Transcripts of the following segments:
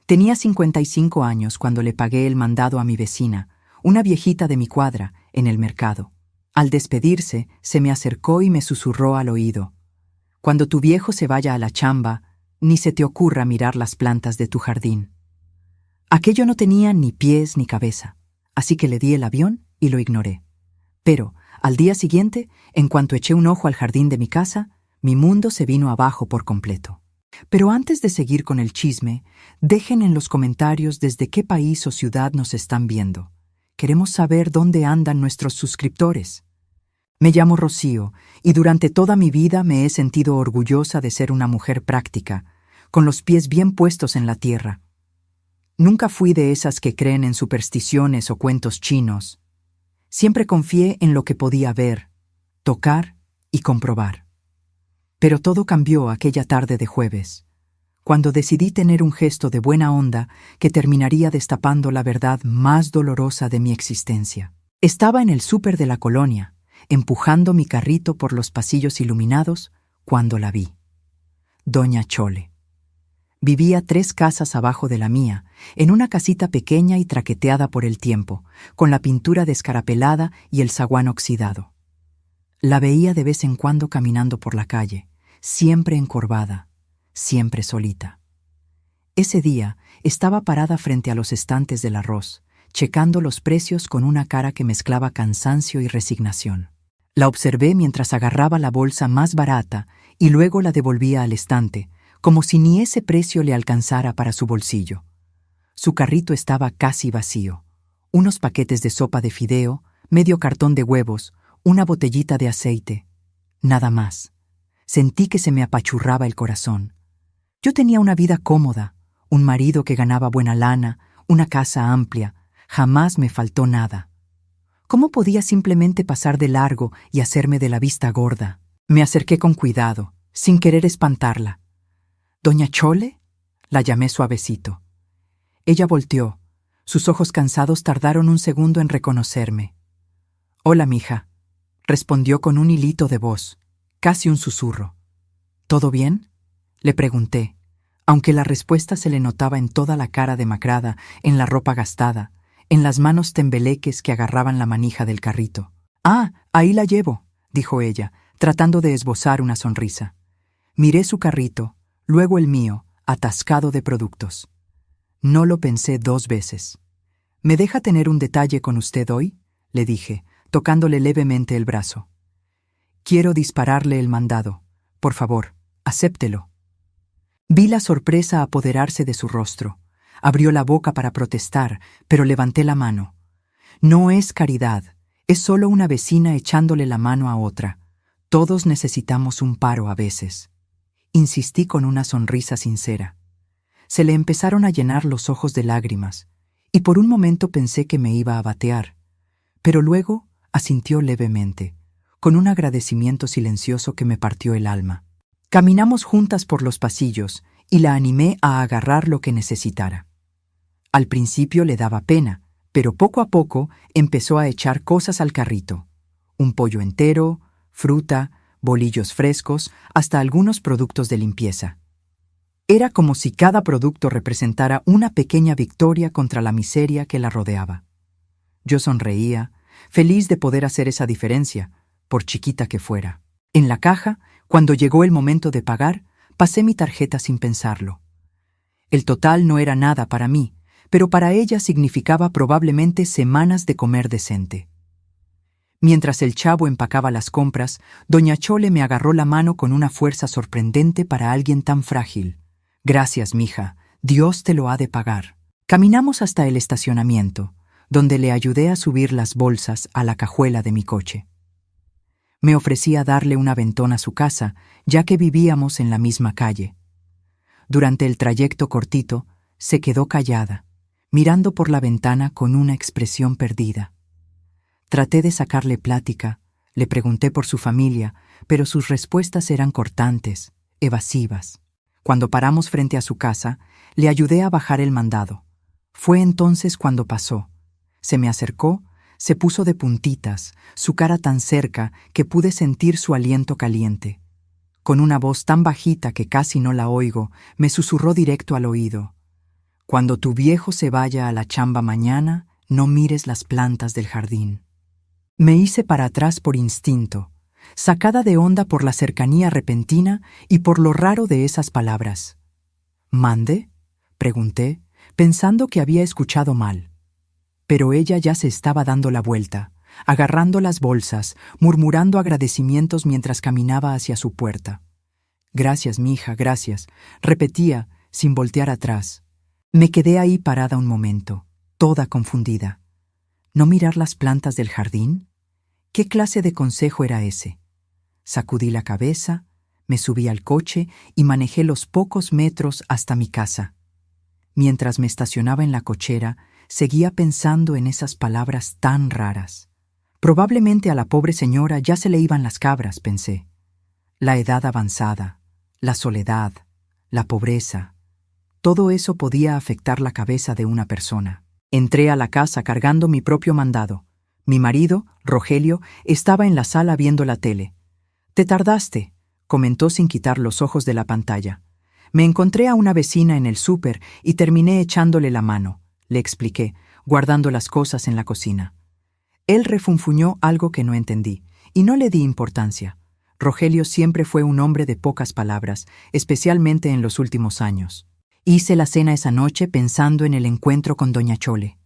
Tenía 55 años cuando le pagué el mandado a mi vecina, una viejita de mi cuadra, en el mercado. Al despedirse, se me acercó y me susurró al oído: «Cuando tu viejo se vaya a la chamba, ni se te ocurra mirar las plantas de tu jardín». Aquello no tenía ni pies ni cabeza, así que le di el avión y lo ignoré. Pero, al día siguiente, en cuanto eché un ojo al jardín de mi casa, mi mundo se vino abajo por completo. Pero antes de seguir con el chisme, dejen en los comentarios desde qué país o ciudad nos están viendo. Queremos saber dónde andan nuestros suscriptores. Me llamo Rocío y durante toda mi vida me he sentido orgullosa de ser una mujer práctica, con los pies bien puestos en la tierra. Nunca fui de esas que creen en supersticiones o cuentos chinos. Siempre confié en lo que podía ver, tocar y comprobar. Pero todo cambió aquella tarde de jueves, cuando decidí tener un gesto de buena onda que terminaría destapando la verdad más dolorosa de mi existencia. Estaba en el súper de la colonia, empujando mi carrito por los pasillos iluminados, cuando la vi. Doña Chole. Vivía 3 casas abajo de la mía, en una casita pequeña y traqueteada por el tiempo, con la pintura descarapelada y el zaguán oxidado. La veía de vez en cuando caminando por la calle, siempre encorvada, siempre solita. Ese día estaba parada frente a los estantes del arroz, checando los precios con una cara que mezclaba cansancio y resignación. La observé mientras agarraba la bolsa más barata y luego la devolvía al estante, como si ni ese precio le alcanzara para su bolsillo. Su carrito estaba casi vacío. Unos paquetes de sopa de fideo, medio cartón de huevos, una botellita de aceite. Nada más. Sentí que se me apachurraba el corazón. Yo tenía una vida cómoda, un marido que ganaba buena lana, una casa amplia. Jamás me faltó nada. ¿Cómo podía simplemente pasar de largo y hacerme de la vista gorda? Me acerqué con cuidado, sin querer espantarla. «¿Doña Chole?», la llamé suavecito. Ella volteó. Sus ojos cansados tardaron un segundo en reconocerme. «Hola, mija», respondió con un hilito de voz, casi un susurro. «¿Todo bien?», le pregunté, aunque la respuesta se le notaba en toda la cara demacrada, en la ropa gastada, en las manos tembeleques que agarraban la manija del carrito. «Ah, ahí la llevo», dijo ella, tratando de esbozar una sonrisa. Miré su carrito, luego el mío, atascado de productos. No lo pensé 2 veces. «¿Me deja tener un detalle con usted hoy?», le dije, tocándole levemente el brazo. «Quiero dispararle el mandado. Por favor, acéptelo». Vi la sorpresa apoderarse de su rostro. Abrió la boca para protestar, pero levanté la mano. «No es caridad, es solo una vecina echándole la mano a otra. Todos necesitamos un paro a veces». Insistí con una sonrisa sincera. Se le empezaron a llenar los ojos de lágrimas, y por un momento pensé que me iba a batear. Pero luego asintió levemente, con un agradecimiento silencioso que me partió el alma. Caminamos juntas por los pasillos y la animé a agarrar lo que necesitara. Al principio le daba pena, pero poco a poco empezó a echar cosas al carrito. Un pollo entero, fruta, bolillos frescos, hasta algunos productos de limpieza. Era como si cada producto representara una pequeña victoria contra la miseria que la rodeaba. Yo sonreía, feliz de poder hacer esa diferencia, por chiquita que fuera. En la caja, cuando llegó el momento de pagar, pasé mi tarjeta sin pensarlo. El total no era nada para mí, pero para ella significaba probablemente semanas de comer decente. Mientras el chavo empacaba las compras, doña Chole me agarró la mano con una fuerza sorprendente para alguien tan frágil. «Gracias, mija, Dios te lo ha de pagar». Caminamos hasta el estacionamiento, donde le ayudé a subir las bolsas a la cajuela de mi coche. Me ofrecí a darle un aventón a su casa, ya que vivíamos en la misma calle. Durante el trayecto cortito, se quedó callada, mirando por la ventana con una expresión perdida. Traté de sacarle plática, le pregunté por su familia, pero sus respuestas eran cortantes, evasivas. Cuando paramos frente a su casa, le ayudé a bajar el mandado. Fue entonces cuando pasó. Se me acercó, se puso de puntitas, su cara tan cerca que pude sentir su aliento caliente. Con una voz tan bajita que casi no la oigo, me susurró directo al oído: Cuando tu viejo se vaya a la chamba mañana, no mires las plantas del jardín. Me hice para atrás por instinto, sacada de onda por la cercanía repentina y por lo raro de esas palabras. ¿Mande?, pregunté, pensando que había escuchado mal. Pero ella ya se estaba dando la vuelta, agarrando las bolsas, murmurando agradecimientos mientras caminaba hacia su puerta. «Gracias, mija, gracias», repetía, sin voltear atrás. Me quedé ahí parada un momento, toda confundida. ¿No mirar las plantas del jardín? ¿Qué clase de consejo era ese? Sacudí la cabeza, me subí al coche y manejé los pocos metros hasta mi casa. Mientras me estacionaba en la cochera, seguía pensando en esas palabras tan raras. Probablemente a la pobre señora ya se le iban las cabras, pensé. La edad avanzada, la soledad, la pobreza, todo eso podía afectar la cabeza de una persona. Entré a la casa cargando mi propio mandado. Mi marido, Rogelio, estaba en la sala viendo la tele. «Te tardaste», comentó sin quitar los ojos de la pantalla. «Me encontré a una vecina en el súper y terminé echándole la mano», le expliqué, guardando las cosas en la cocina. Él refunfuñó algo que no entendí, y no le di importancia. Rogelio siempre fue un hombre de pocas palabras, especialmente en los últimos años. Hice la cena esa noche pensando en el encuentro con doña Chole.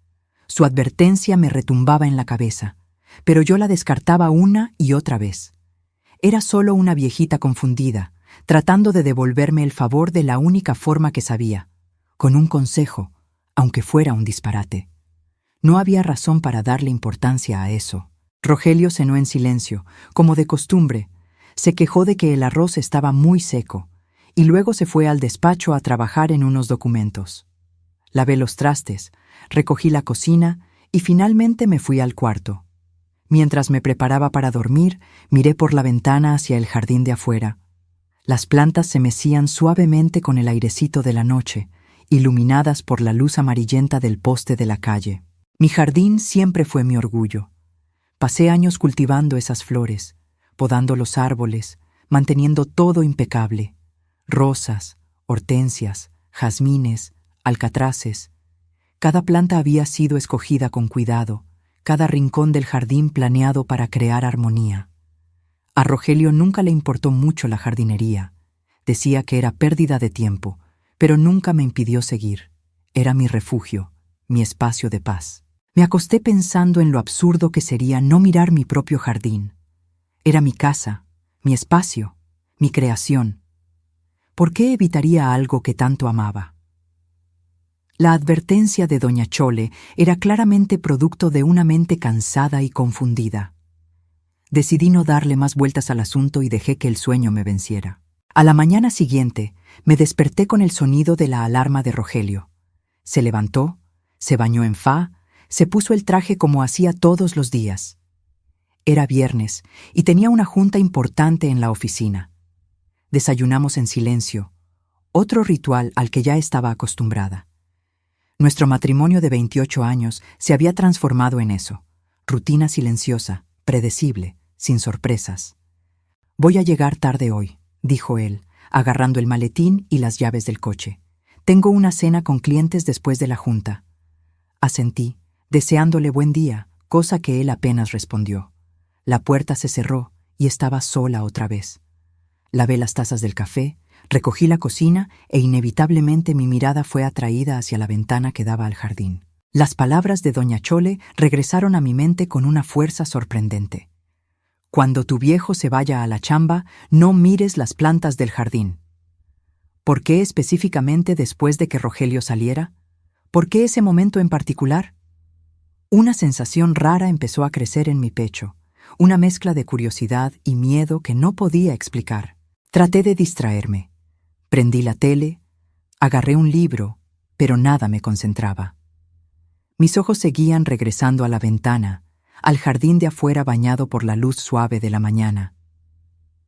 Su advertencia me retumbaba en la cabeza, pero yo la descartaba una y otra vez. Era solo una viejita confundida, tratando de devolverme el favor de la única forma que sabía, con un consejo, aunque fuera un disparate. No había razón para darle importancia a eso. Rogelio cenó en silencio, como de costumbre. Se quejó de que el arroz estaba muy seco, y luego se fue al despacho a trabajar en unos documentos. Lavé los trastes, recogí la cocina y finalmente me fui al cuarto. Mientras me preparaba para dormir, miré por la ventana hacia el jardín de afuera. Las plantas se mecían suavemente con el airecito de la noche, iluminadas por la luz amarillenta del poste de la calle. Mi jardín siempre fue mi orgullo. Pasé años cultivando esas flores, podando los árboles, manteniendo todo impecable. Rosas, hortensias, jazmines, alcatraces. Cada planta había sido escogida con cuidado, cada rincón del jardín planeado para crear armonía. A Rogelio nunca le importó mucho la jardinería. Decía que era pérdida de tiempo, pero nunca me impidió seguir. Era mi refugio, mi espacio de paz. Me acosté pensando en lo absurdo que sería no mirar mi propio jardín. Era mi casa, mi espacio, mi creación. ¿Por qué evitaría algo que tanto amaba? La advertencia de doña Chole era claramente producto de una mente cansada y confundida. Decidí no darle más vueltas al asunto y dejé que el sueño me venciera. A la mañana siguiente, me desperté con el sonido de la alarma de Rogelio. Se levantó, se bañó en fa, se puso el traje como hacía todos los días. Era viernes y tenía una junta importante en la oficina. Desayunamos en silencio, otro ritual al que ya estaba acostumbrada. Nuestro matrimonio de 28 años se había transformado en eso, rutina silenciosa, predecible, sin sorpresas. «Voy a llegar tarde hoy», dijo él, agarrando el maletín y las llaves del coche. «Tengo una cena con clientes después de la junta». Asentí, deseándole buen día, cosa que él apenas respondió. La puerta se cerró y estaba sola otra vez. Lavé las tazas del café, recogí la cocina e inevitablemente mi mirada fue atraída hacia la ventana que daba al jardín. Las palabras de doña Chole regresaron a mi mente con una fuerza sorprendente. «Cuando tu viejo se vaya a la chamba, no mires las plantas del jardín». ¿Por qué específicamente después de que Rogelio saliera? ¿Por qué ese momento en particular? Una sensación rara empezó a crecer en mi pecho, una mezcla de curiosidad y miedo que no podía explicar. Traté de distraerme. Prendí la tele, agarré un libro, pero nada me concentraba. Mis ojos seguían regresando a la ventana, al jardín de afuera bañado por la luz suave de la mañana.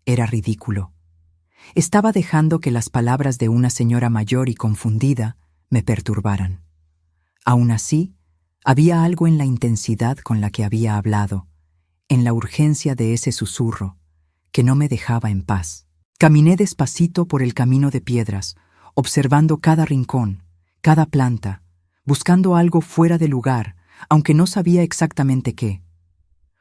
Era ridículo. Estaba dejando que las palabras de una señora mayor y confundida me perturbaran. Aún así, había algo en la intensidad con la que había hablado, en la urgencia de ese susurro, que no me dejaba en paz. Caminé despacito por el camino de piedras, observando cada rincón, cada planta, buscando algo fuera de lugar, aunque no sabía exactamente qué.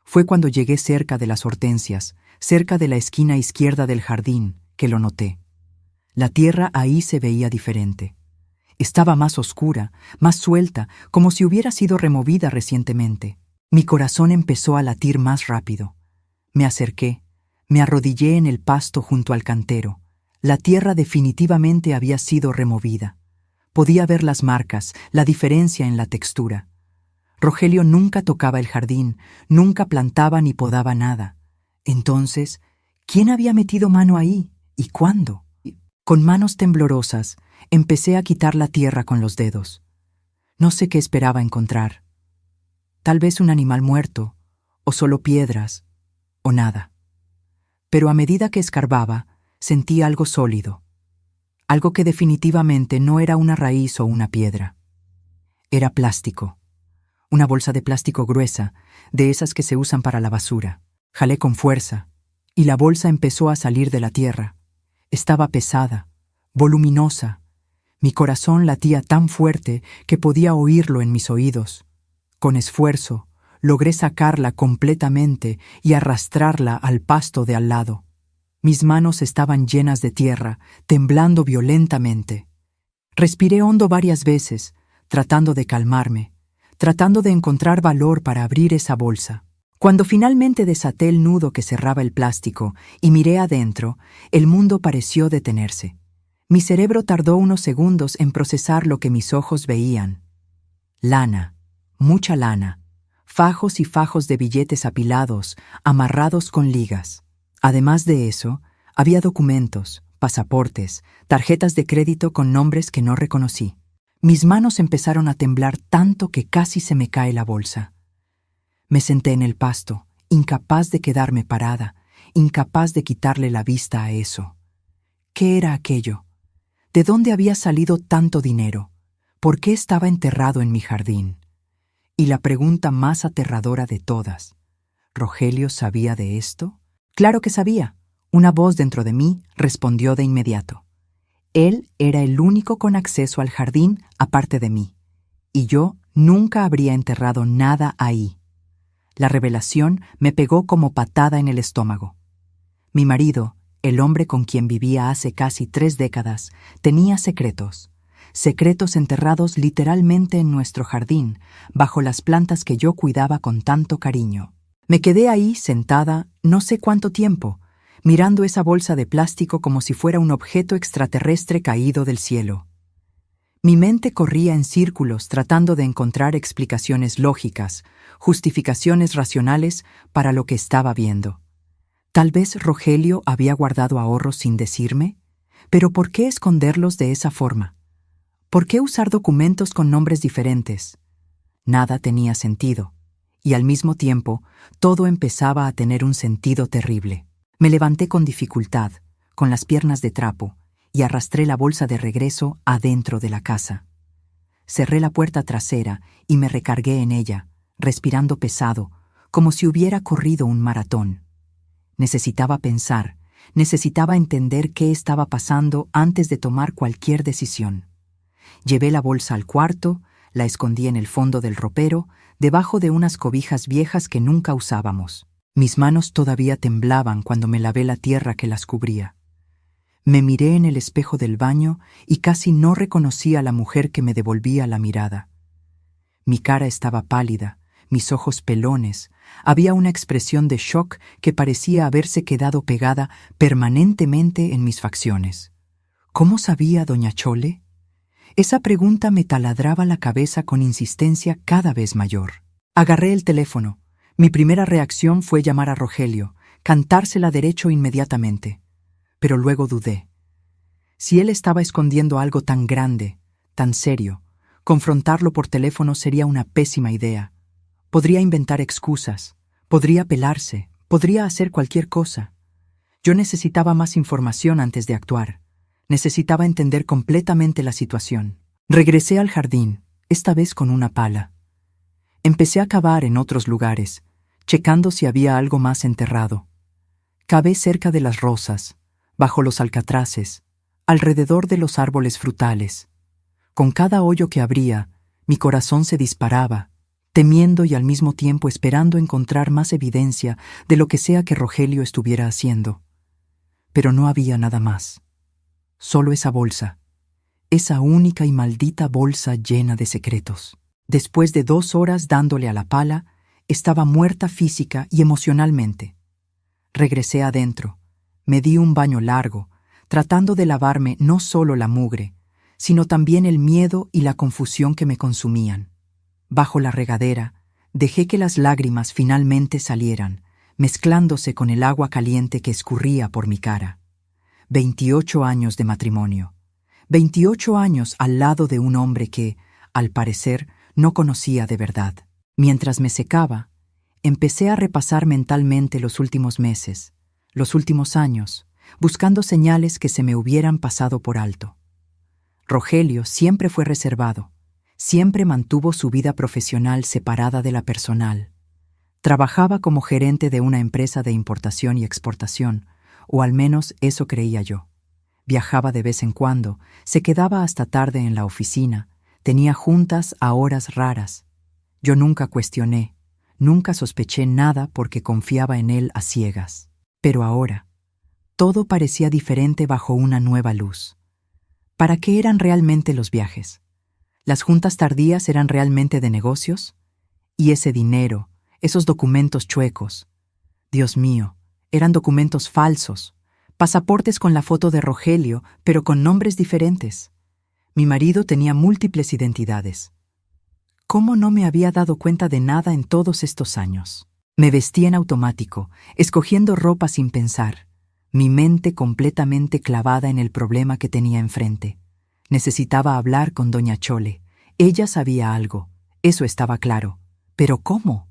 Fue cuando llegué cerca de las hortensias, cerca de la esquina izquierda del jardín, que lo noté. La tierra ahí se veía diferente. Estaba más oscura, más suelta, como si hubiera sido removida recientemente. Mi corazón empezó a latir más rápido. Me acerqué, me arrodillé en el pasto junto al cantero. La tierra definitivamente había sido removida. Podía ver las marcas, la diferencia en la textura. Rogelio nunca tocaba el jardín, nunca plantaba ni podaba nada. Entonces, ¿quién había metido mano ahí? ¿Y cuándo? Con manos temblorosas, empecé a quitar la tierra con los dedos. No sé qué esperaba encontrar. Tal vez un animal muerto, o solo piedras, o nada. Pero a medida que escarbaba, sentí algo sólido. Algo que definitivamente no era una raíz o una piedra. Era plástico. Una bolsa de plástico gruesa, de esas que se usan para la basura. Jalé con fuerza, y la bolsa empezó a salir de la tierra. Estaba pesada, voluminosa. Mi corazón latía tan fuerte que podía oírlo en mis oídos. Con esfuerzo, logré sacarla completamente y arrastrarla al pasto de al lado. Mis manos estaban llenas de tierra, temblando violentamente. Respiré hondo varias veces, tratando de calmarme, tratando de encontrar valor para abrir esa bolsa. Cuando finalmente desaté el nudo que cerraba el plástico y miré adentro, el mundo pareció detenerse. Mi cerebro tardó unos segundos en procesar lo que mis ojos veían. Lana, mucha lana, fajos y fajos de billetes apilados, amarrados con ligas. Además de eso, había documentos, pasaportes, tarjetas de crédito con nombres que no reconocí. Mis manos empezaron a temblar tanto que casi se me cae la bolsa. Me senté en el pasto, incapaz de quedarme parada, incapaz de quitarle la vista a eso. ¿Qué era aquello? ¿De dónde había salido tanto dinero? ¿Por qué estaba enterrado en mi jardín? Y la pregunta más aterradora de todas, ¿Rogelio sabía de esto? Claro que sabía. Una voz dentro de mí respondió de inmediato. Él era el único con acceso al jardín aparte de mí, y yo nunca habría enterrado nada ahí. La revelación me pegó como patada en el estómago. Mi marido, el hombre con quien vivía hace casi 3 décadas, tenía secretos. Secretos enterrados literalmente en nuestro jardín, bajo las plantas que yo cuidaba con tanto cariño. Me quedé ahí sentada no sé cuánto tiempo, mirando esa bolsa de plástico como si fuera un objeto extraterrestre caído del cielo. Mi mente corría en círculos tratando de encontrar explicaciones lógicas, justificaciones racionales para lo que estaba viendo. Tal vez Rogelio había guardado ahorros sin decirme, pero ¿por qué esconderlos de esa forma? ¿Por qué usar documentos con nombres diferentes? Nada tenía sentido, y al mismo tiempo todo empezaba a tener un sentido terrible. Me levanté con dificultad, con las piernas de trapo, y arrastré la bolsa de regreso adentro de la casa. Cerré la puerta trasera y me recargué en ella, respirando pesado, como si hubiera corrido un maratón. Necesitaba pensar, necesitaba entender qué estaba pasando antes de tomar cualquier decisión. Llevé la bolsa al cuarto, la escondí en el fondo del ropero, debajo de unas cobijas viejas que nunca usábamos. Mis manos todavía temblaban cuando me lavé la tierra que las cubría. Me miré en el espejo del baño y casi no reconocí a la mujer que me devolvía la mirada. Mi cara estaba pálida, mis ojos pelones, había una expresión de shock que parecía haberse quedado pegada permanentemente en mis facciones. ¿Cómo sabía doña Chole? Esa pregunta me taladraba la cabeza con insistencia cada vez mayor. Agarré el teléfono. Mi primera reacción fue llamar a Rogelio, cantársela derecho inmediatamente. Pero luego dudé. Si él estaba escondiendo algo tan grande, tan serio, confrontarlo por teléfono sería una pésima idea. Podría inventar excusas, podría pelarse, podría hacer cualquier cosa. Yo necesitaba más información antes de actuar. Necesitaba entender completamente la situación. Regresé al jardín, esta vez con una pala. Empecé a cavar en otros lugares, checando si había algo más enterrado. Cavé cerca de las rosas, bajo los alcatraces, alrededor de los árboles frutales. Con cada hoyo que abría, mi corazón se disparaba, temiendo y al mismo tiempo esperando encontrar más evidencia de lo que sea que Rogelio estuviera haciendo. Pero no había nada más. Solo esa bolsa, esa única y maldita bolsa llena de secretos. Después de 2 horas dándole a la pala, estaba muerta física y emocionalmente. Regresé adentro, me di un baño largo, tratando de lavarme no solo la mugre, sino también el miedo y la confusión que me consumían. Bajo la regadera, dejé que las lágrimas finalmente salieran, mezclándose con el agua caliente que escurría por mi cara. 28 años de matrimonio. 28 años al lado de un hombre que, al parecer, no conocía de verdad. Mientras me secaba, empecé a repasar mentalmente los últimos meses, los últimos años, buscando señales que se me hubieran pasado por alto. Rogelio siempre fue reservado, siempre mantuvo su vida profesional separada de la personal. Trabajaba como gerente de una empresa de importación y exportación, o al menos eso creía yo. Viajaba de vez en cuando, se quedaba hasta tarde en la oficina, tenía juntas a horas raras. Yo nunca cuestioné, nunca sospeché nada porque confiaba en él a ciegas. Pero ahora, todo parecía diferente bajo una nueva luz. ¿Para qué eran realmente los viajes? ¿Las juntas tardías eran realmente de negocios? ¿Y ese dinero, esos documentos chuecos? Dios mío, eran documentos falsos, pasaportes con la foto de Rogelio, pero con nombres diferentes. Mi marido tenía múltiples identidades. ¿Cómo no me había dado cuenta de nada en todos estos años? Me vestí en automático, escogiendo ropa sin pensar, mi mente completamente clavada en el problema que tenía enfrente. Necesitaba hablar con doña Chole. Ella sabía algo, eso estaba claro. ¿Pero cómo?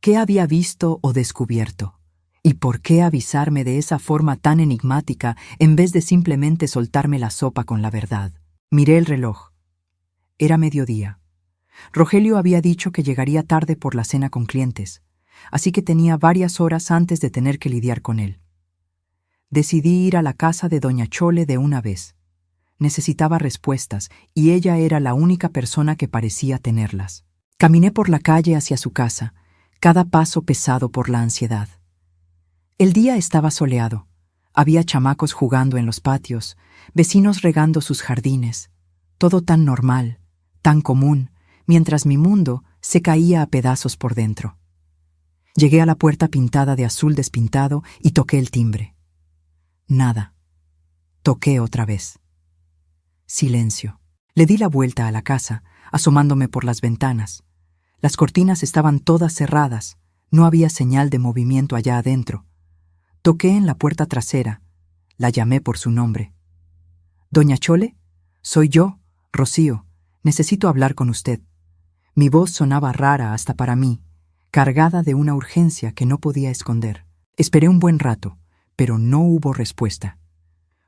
¿Qué había visto o descubierto? ¿Y por qué avisarme de esa forma tan enigmática en vez de simplemente soltarme la sopa con la verdad? Miré el reloj. Era mediodía. Rogelio había dicho que llegaría tarde por la cena con clientes, así que tenía varias horas antes de tener que lidiar con él. Decidí ir a la casa de doña Chole de una vez. Necesitaba respuestas y ella era la única persona que parecía tenerlas. Caminé por la calle hacia su casa, cada paso pesado por la ansiedad. El día estaba soleado. Había chamacos jugando en los patios, vecinos regando sus jardines. Todo tan normal, tan común, mientras mi mundo se caía a pedazos por dentro. Llegué a la puerta pintada de azul despintado y toqué el timbre. Nada. Toqué otra vez. Silencio. Le di la vuelta a la casa, asomándome por las ventanas. Las cortinas estaban todas cerradas, no había señal de movimiento allá adentro. Toqué en la puerta trasera, la llamé por su nombre. «¿Doña Chole? Soy yo, Rocío. Necesito hablar con usted». Mi voz sonaba rara hasta para mí, cargada de una urgencia que no podía esconder. Esperé un buen rato, pero no hubo respuesta.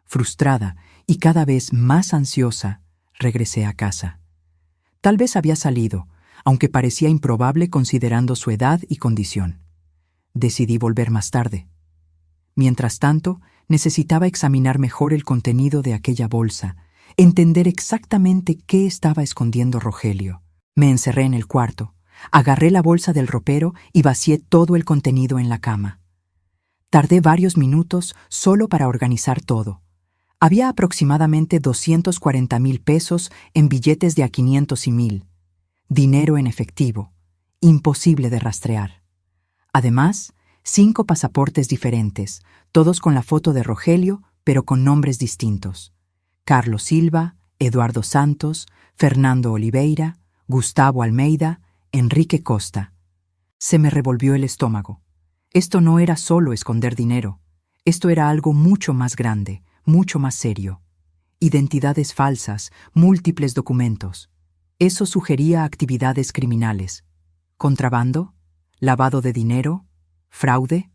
Frustrada y cada vez más ansiosa, regresé a casa. Tal vez había salido, aunque parecía improbable considerando su edad y condición. Decidí volver más tarde. Mientras tanto, necesitaba examinar mejor el contenido de aquella bolsa, entender exactamente qué estaba escondiendo Rogelio. Me encerré en el cuarto, agarré la bolsa del ropero y vacié todo el contenido en la cama. Tardé varios minutos solo para organizar todo. Había aproximadamente 240,000 pesos en billetes de a 500 y 1,000. Dinero en efectivo, imposible de rastrear. Además, 5 pasaportes diferentes, todos con la foto de Rogelio, pero con nombres distintos. Carlos Silva, Eduardo Santos, Fernando Oliveira, Gustavo Almeida, Enrique Costa. Se me revolvió el estómago. Esto no era solo esconder dinero. Esto era algo mucho más grande, mucho más serio. Identidades falsas, múltiples documentos. Eso sugería actividades criminales. ¿Contrabando? ¿Lavado de dinero? ¿Fraude?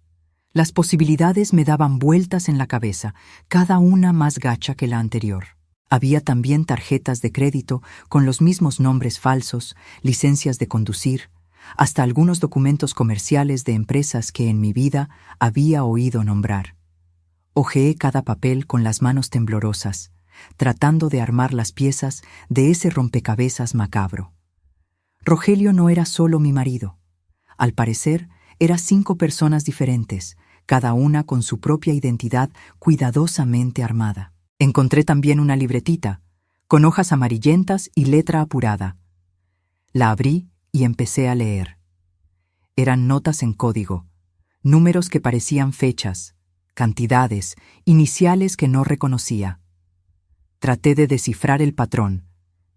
Las posibilidades me daban vueltas en la cabeza, cada una más gacha que la anterior. Había también tarjetas de crédito con los mismos nombres falsos, licencias de conducir, hasta algunos documentos comerciales de empresas que en mi vida había oído nombrar. Hojeé cada papel con las manos temblorosas, tratando de armar las piezas de ese rompecabezas macabro. Rogelio no era solo mi marido. Al parecer, eran 5 personas diferentes, cada una con su propia identidad cuidadosamente armada. Encontré también una libretita, con hojas amarillentas y letra apurada. La abrí y empecé a leer. Eran notas en código, números que parecían fechas, cantidades, iniciales que no reconocía. Traté de descifrar el patrón,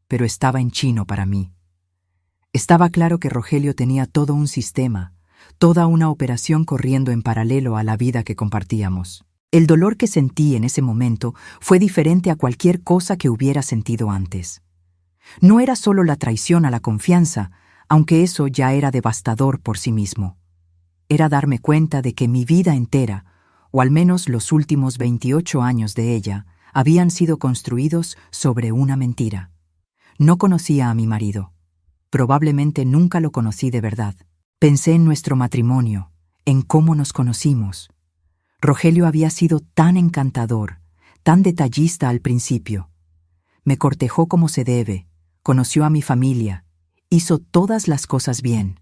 pero estaba en chino para mí. Estaba claro que Rogelio tenía todo un sistema, toda una operación corriendo en paralelo a la vida que compartíamos. El dolor que sentí en ese momento fue diferente a cualquier cosa que hubiera sentido antes. No era solo la traición a la confianza, aunque eso ya era devastador por sí mismo. Era darme cuenta de que mi vida entera, o al menos los últimos 28 años de ella, habían sido construidos sobre una mentira. No conocía a mi marido. Probablemente nunca lo conocí de verdad. Pensé en nuestro matrimonio, en cómo nos conocimos. Rogelio había sido tan encantador, tan detallista al principio. Me cortejó como se debe, conoció a mi familia, hizo todas las cosas bien.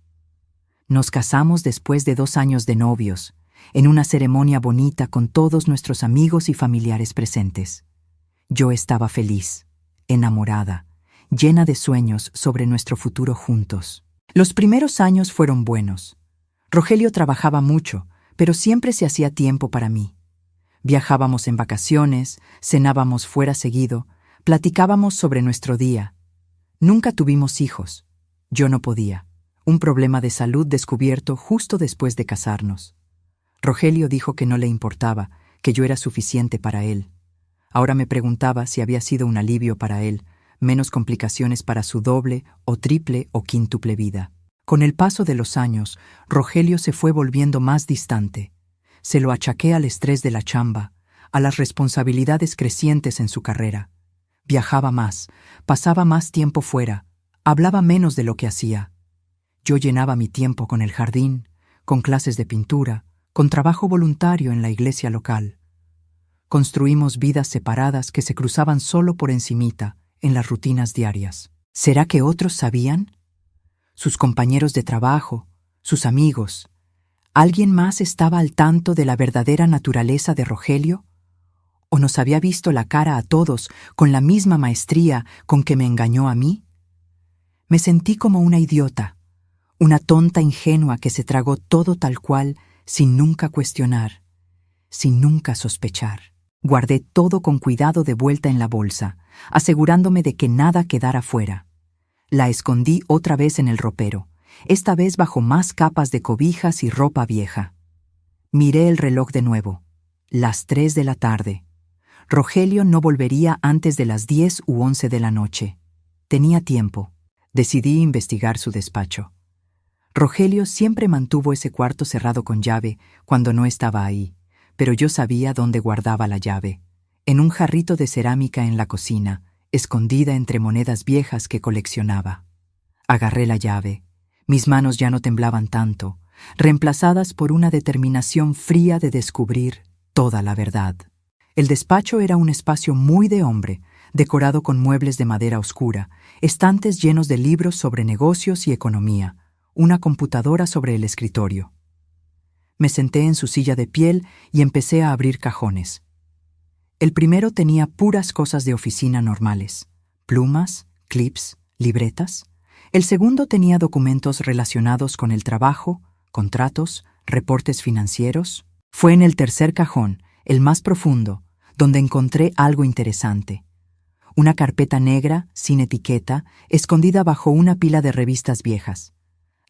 Nos casamos después de 2 años de novios, en una ceremonia bonita con todos nuestros amigos y familiares presentes. Yo estaba feliz, enamorada, llena de sueños sobre nuestro futuro juntos. Los primeros años fueron buenos. Rogelio trabajaba mucho, pero siempre se hacía tiempo para mí. Viajábamos en vacaciones, cenábamos fuera seguido, platicábamos sobre nuestro día. Nunca tuvimos hijos. Yo no podía. Un problema de salud descubierto justo después de casarnos. Rogelio dijo que no le importaba, que yo era suficiente para él. Ahora me preguntaba si había sido un alivio para él, menos complicaciones para su doble o triple o quíntuple vida. Con el paso de los años, Rogelio se fue volviendo más distante. Se lo achaqué al estrés de la chamba, a las responsabilidades crecientes en su carrera. Viajaba más, pasaba más tiempo fuera, hablaba menos de lo que hacía. Yo llenaba mi tiempo con el jardín, con clases de pintura, con trabajo voluntario en la iglesia local. Construimos vidas separadas que se cruzaban solo por encimita, en las rutinas diarias. ¿Será que otros sabían? Sus compañeros de trabajo, sus amigos. ¿Alguien más estaba al tanto de la verdadera naturaleza de Rogelio? ¿O nos había visto la cara a todos con la misma maestría con que me engañó a mí? Me sentí como una idiota, una tonta ingenua que se tragó todo tal cual sin nunca cuestionar, sin nunca sospechar. Guardé todo con cuidado de vuelta en la bolsa, asegurándome de que nada quedara fuera. La escondí otra vez en el ropero, esta vez bajo más capas de cobijas y ropa vieja. Miré el reloj de nuevo. Las 3 de la tarde. Rogelio no volvería antes de las 10 u 11 de la noche. Tenía tiempo. Decidí investigar su despacho. Rogelio siempre mantuvo ese cuarto cerrado con llave cuando no estaba ahí, pero yo sabía dónde guardaba la llave. En un jarrito de cerámica en la cocina, escondida entre monedas viejas que coleccionaba. Agarré la llave. Mis manos ya no temblaban tanto, reemplazadas por una determinación fría de descubrir toda la verdad. El despacho era un espacio muy de hombre, decorado con muebles de madera oscura, estantes llenos de libros sobre negocios y economía, una computadora sobre el escritorio. Me senté en su silla de piel y empecé a abrir cajones. El primero tenía puras cosas de oficina normales: plumas, clips, libretas. El segundo tenía documentos relacionados con el trabajo, contratos, reportes financieros. Fue en el tercer cajón, el más profundo, donde encontré algo interesante. Una carpeta negra, sin etiqueta, escondida bajo una pila de revistas viejas.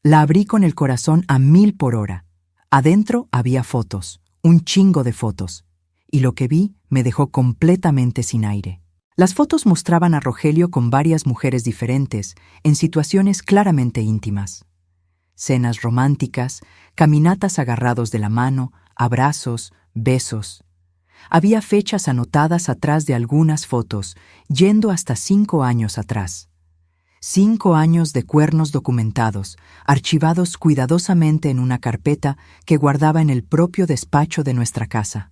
La abrí con el corazón a 1000 por hora. Adentro había fotos, un chingo de fotos, y lo que vi me dejó completamente sin aire. Las fotos mostraban a Rogelio con varias mujeres diferentes, en situaciones claramente íntimas. Cenas románticas, caminatas agarrados de la mano, abrazos, besos. Había fechas anotadas atrás de algunas fotos, yendo hasta 5 años atrás. 5 años de cuernos documentados, archivados cuidadosamente en una carpeta que guardaba en el propio despacho de nuestra casa.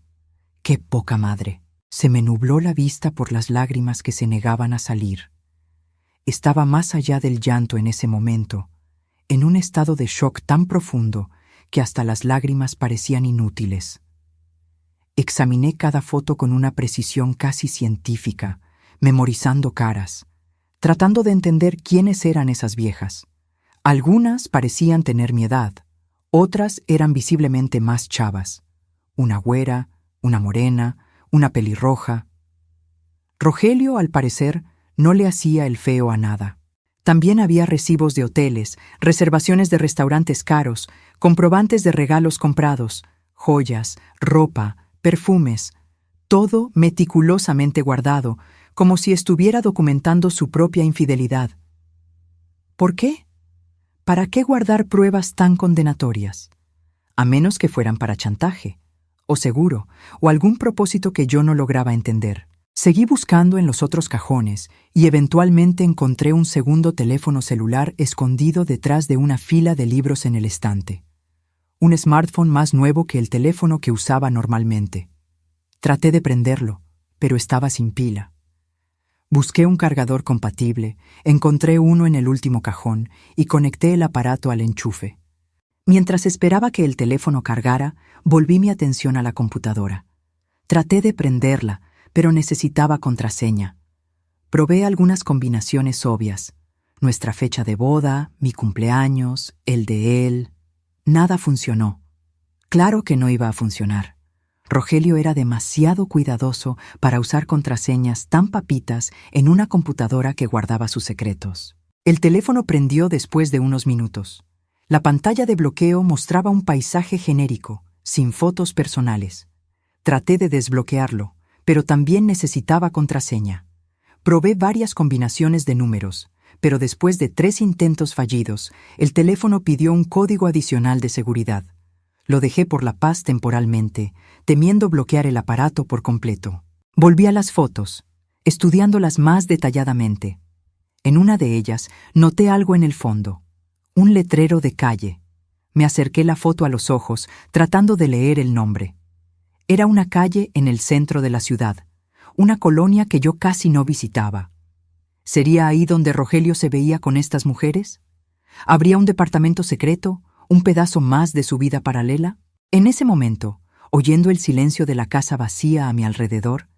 ¡Qué poca madre! Se me nubló la vista por las lágrimas que se negaban a salir. Estaba más allá del llanto en ese momento, en un estado de shock tan profundo que hasta las lágrimas parecían inútiles. Examiné cada foto con una precisión casi científica, memorizando caras, tratando de entender quiénes eran esas viejas. Algunas parecían tener mi edad, otras eran visiblemente más chavas. Una güera, una morena, una pelirroja. Rogelio, al parecer, no le hacía el feo a nada. También había recibos de hoteles, reservaciones de restaurantes caros, comprobantes de regalos comprados, joyas, ropa, perfumes, todo meticulosamente guardado, como si estuviera documentando su propia infidelidad. ¿Por qué? ¿Para qué guardar pruebas tan condenatorias? A menos que fueran para chantaje, o seguro, o algún propósito que yo no lograba entender. Seguí buscando en los otros cajones y eventualmente encontré un segundo teléfono celular escondido detrás de una fila de libros en el estante. Un smartphone más nuevo que el teléfono que usaba normalmente. Traté de prenderlo, pero estaba sin pila. Busqué un cargador compatible, encontré uno en el último cajón y conecté el aparato al enchufe. Mientras esperaba que el teléfono cargara, volví mi atención a la computadora. Traté de prenderla, pero necesitaba contraseña. Probé algunas combinaciones obvias. Nuestra fecha de boda, mi cumpleaños, el de él. Nada funcionó. Claro que no iba a funcionar. Rogelio era demasiado cuidadoso para usar contraseñas tan papitas en una computadora que guardaba sus secretos. El teléfono prendió después de unos minutos. La pantalla de bloqueo mostraba un paisaje genérico, sin fotos personales. Traté de desbloquearlo, pero también necesitaba contraseña. Probé varias combinaciones de números, pero después de 3 intentos fallidos, el teléfono pidió un código adicional de seguridad. Lo dejé por la paz temporalmente, temiendo bloquear el aparato por completo. Volví a las fotos, estudiándolas más detalladamente. En una de ellas noté algo en el fondo, un letrero de calle. Me acerqué la foto a los ojos, tratando de leer el nombre. Era una calle en el centro de la ciudad, una colonia que yo casi no visitaba. ¿Sería ahí donde Rogelio se veía con estas mujeres? ¿Habría un departamento secreto, un pedazo más de su vida paralela? En ese momento, oyendo el silencio de la casa vacía a mi alrededor,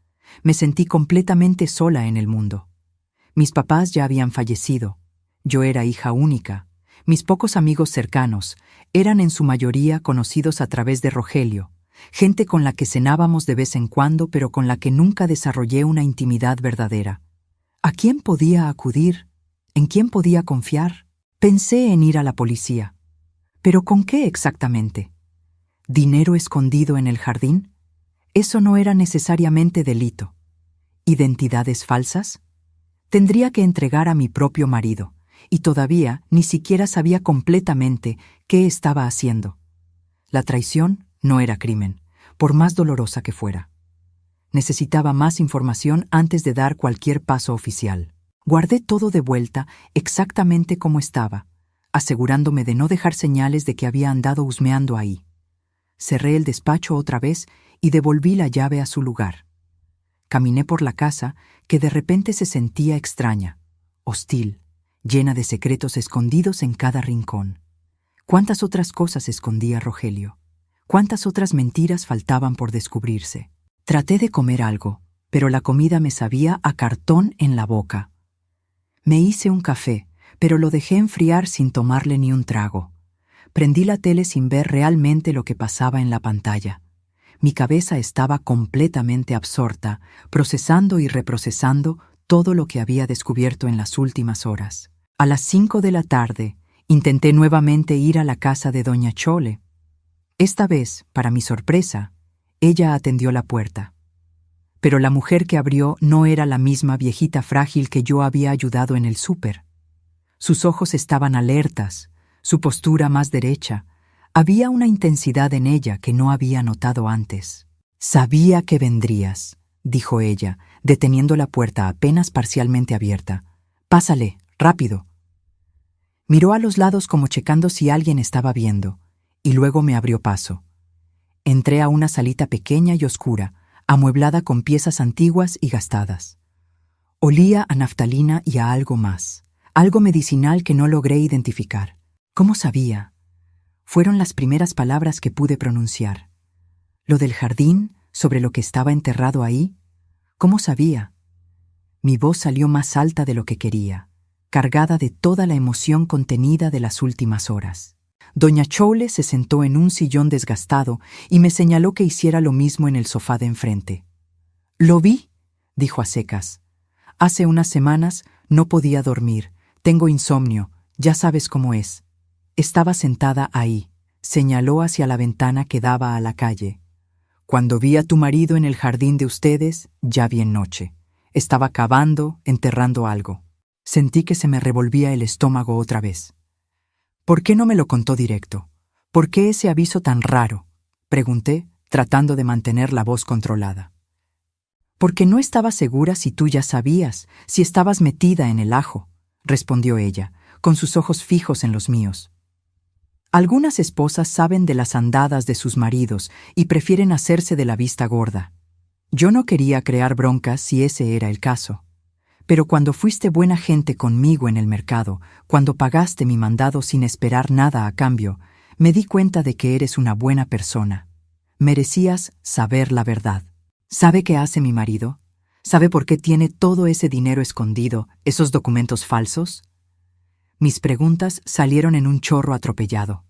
me sentí completamente sola en el mundo. Mis papás ya habían fallecido. Yo era hija única. Mis pocos amigos cercanos eran en su mayoría conocidos a través de Rogelio, gente con la que cenábamos de vez en cuando, pero con la que nunca desarrollé una intimidad verdadera. ¿A quién podía acudir? ¿En quién podía confiar? Pensé en ir a la policía. ¿Pero con qué exactamente? ¿Dinero escondido en el jardín? Eso no era necesariamente delito. ¿Identidades falsas? Tendría que entregar a mi propio marido, y todavía ni siquiera sabía completamente qué estaba haciendo. La traición no era crimen, por más dolorosa que fuera. Necesitaba más información antes de dar cualquier paso oficial. Guardé todo de vuelta exactamente como estaba, asegurándome de no dejar señales de que había andado husmeando ahí. Cerré el despacho otra vez y devolví la llave a su lugar. Caminé por la casa, que de repente se sentía extraña, hostil, llena de secretos escondidos en cada rincón. ¿Cuántas otras cosas escondía Rogelio? ¿Cuántas otras mentiras faltaban por descubrirse? Traté de comer algo, pero la comida me sabía a cartón en la boca. Me hice un café, pero lo dejé enfriar sin tomarle ni un trago. Prendí la tele sin ver realmente lo que pasaba en la pantalla. Mi cabeza estaba completamente absorta, procesando y reprocesando todo lo que había descubierto en las últimas horas. A las 5 de la tarde, intenté nuevamente ir a la casa de doña Chole. Esta vez, para mi sorpresa, ella atendió la puerta. Pero la mujer que abrió no era la misma viejita frágil que yo había ayudado en el súper. Sus ojos estaban alertas, su postura más derecha. Había una intensidad en ella que no había notado antes. «Sabía que vendrías», dijo ella, deteniendo la puerta apenas parcialmente abierta. «Pásale, rápido». Miró a los lados como checando si alguien estaba viendo, y luego me abrió paso. Entré a una salita pequeña y oscura, amueblada con piezas antiguas y gastadas. Olía a naftalina y a algo más, algo medicinal que no logré identificar. ¿Cómo sabía? Fueron las primeras palabras que pude pronunciar. ¿Lo del jardín, sobre lo que estaba enterrado ahí? ¿Cómo sabía? Mi voz salió más alta de lo que quería, cargada de toda la emoción contenida de las últimas horas. Doña Chole se sentó en un sillón desgastado y me señaló que hiciera lo mismo en el sofá de enfrente. «Lo vi», dijo a secas. «Hace unas semanas no podía dormir. Tengo insomnio, ya sabes cómo es». Estaba sentada ahí, señaló hacia la ventana que daba a la calle. «Cuando vi a tu marido en el jardín de ustedes, ya bien noche. Estaba cavando, enterrando algo. Sentí que se me revolvía el estómago otra vez». «¿Por qué no me lo contó directo? ¿Por qué ese aviso tan raro?», pregunté, tratando de mantener la voz controlada. «Porque no estaba segura si tú ya sabías, si estabas metida en el ajo», respondió ella, con sus ojos fijos en los míos. «Algunas esposas saben de las andadas de sus maridos y prefieren hacerse de la vista gorda. Yo no quería crear broncas si ese era el caso. Pero cuando fuiste buena gente conmigo en el mercado, cuando pagaste mi mandado sin esperar nada a cambio, me di cuenta de que eres una buena persona. Merecías saber la verdad. ¿Sabe qué hace mi marido? ¿Sabe por qué tiene todo ese dinero escondido, esos documentos falsos?» Mis preguntas salieron en un chorro atropellado.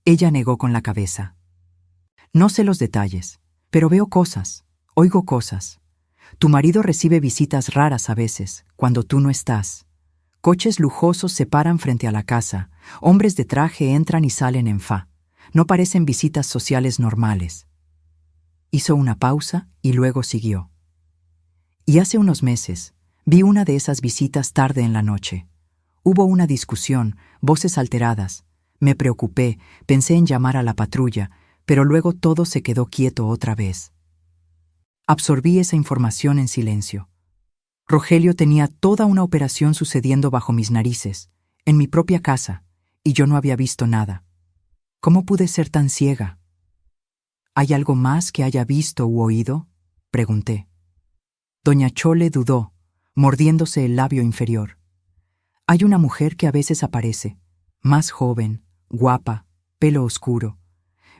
Ella negó con la cabeza. «No sé los detalles, pero veo cosas, oigo cosas. Tu marido recibe visitas raras a veces, cuando tú no estás. Coches lujosos se paran frente a la casa, hombres de traje entran y salen en fa. No parecen visitas sociales normales». Hizo una pausa y luego siguió. «Y hace unos meses, vi una de esas visitas tarde en la noche. Hubo una discusión, voces alteradas. Me preocupé, pensé en llamar a la patrulla, pero luego todo se quedó quieto otra vez. Absorbí esa información en silencio. Rogelio tenía toda una operación sucediendo bajo mis narices, en mi propia casa, y yo no había visto nada. ¿Cómo pude ser tan ciega?» «¿Hay algo más que haya visto u oído?», pregunté. Doña Chole dudó, mordiéndose el labio inferior. «Hay una mujer que a veces aparece, más joven, guapa, pelo oscuro.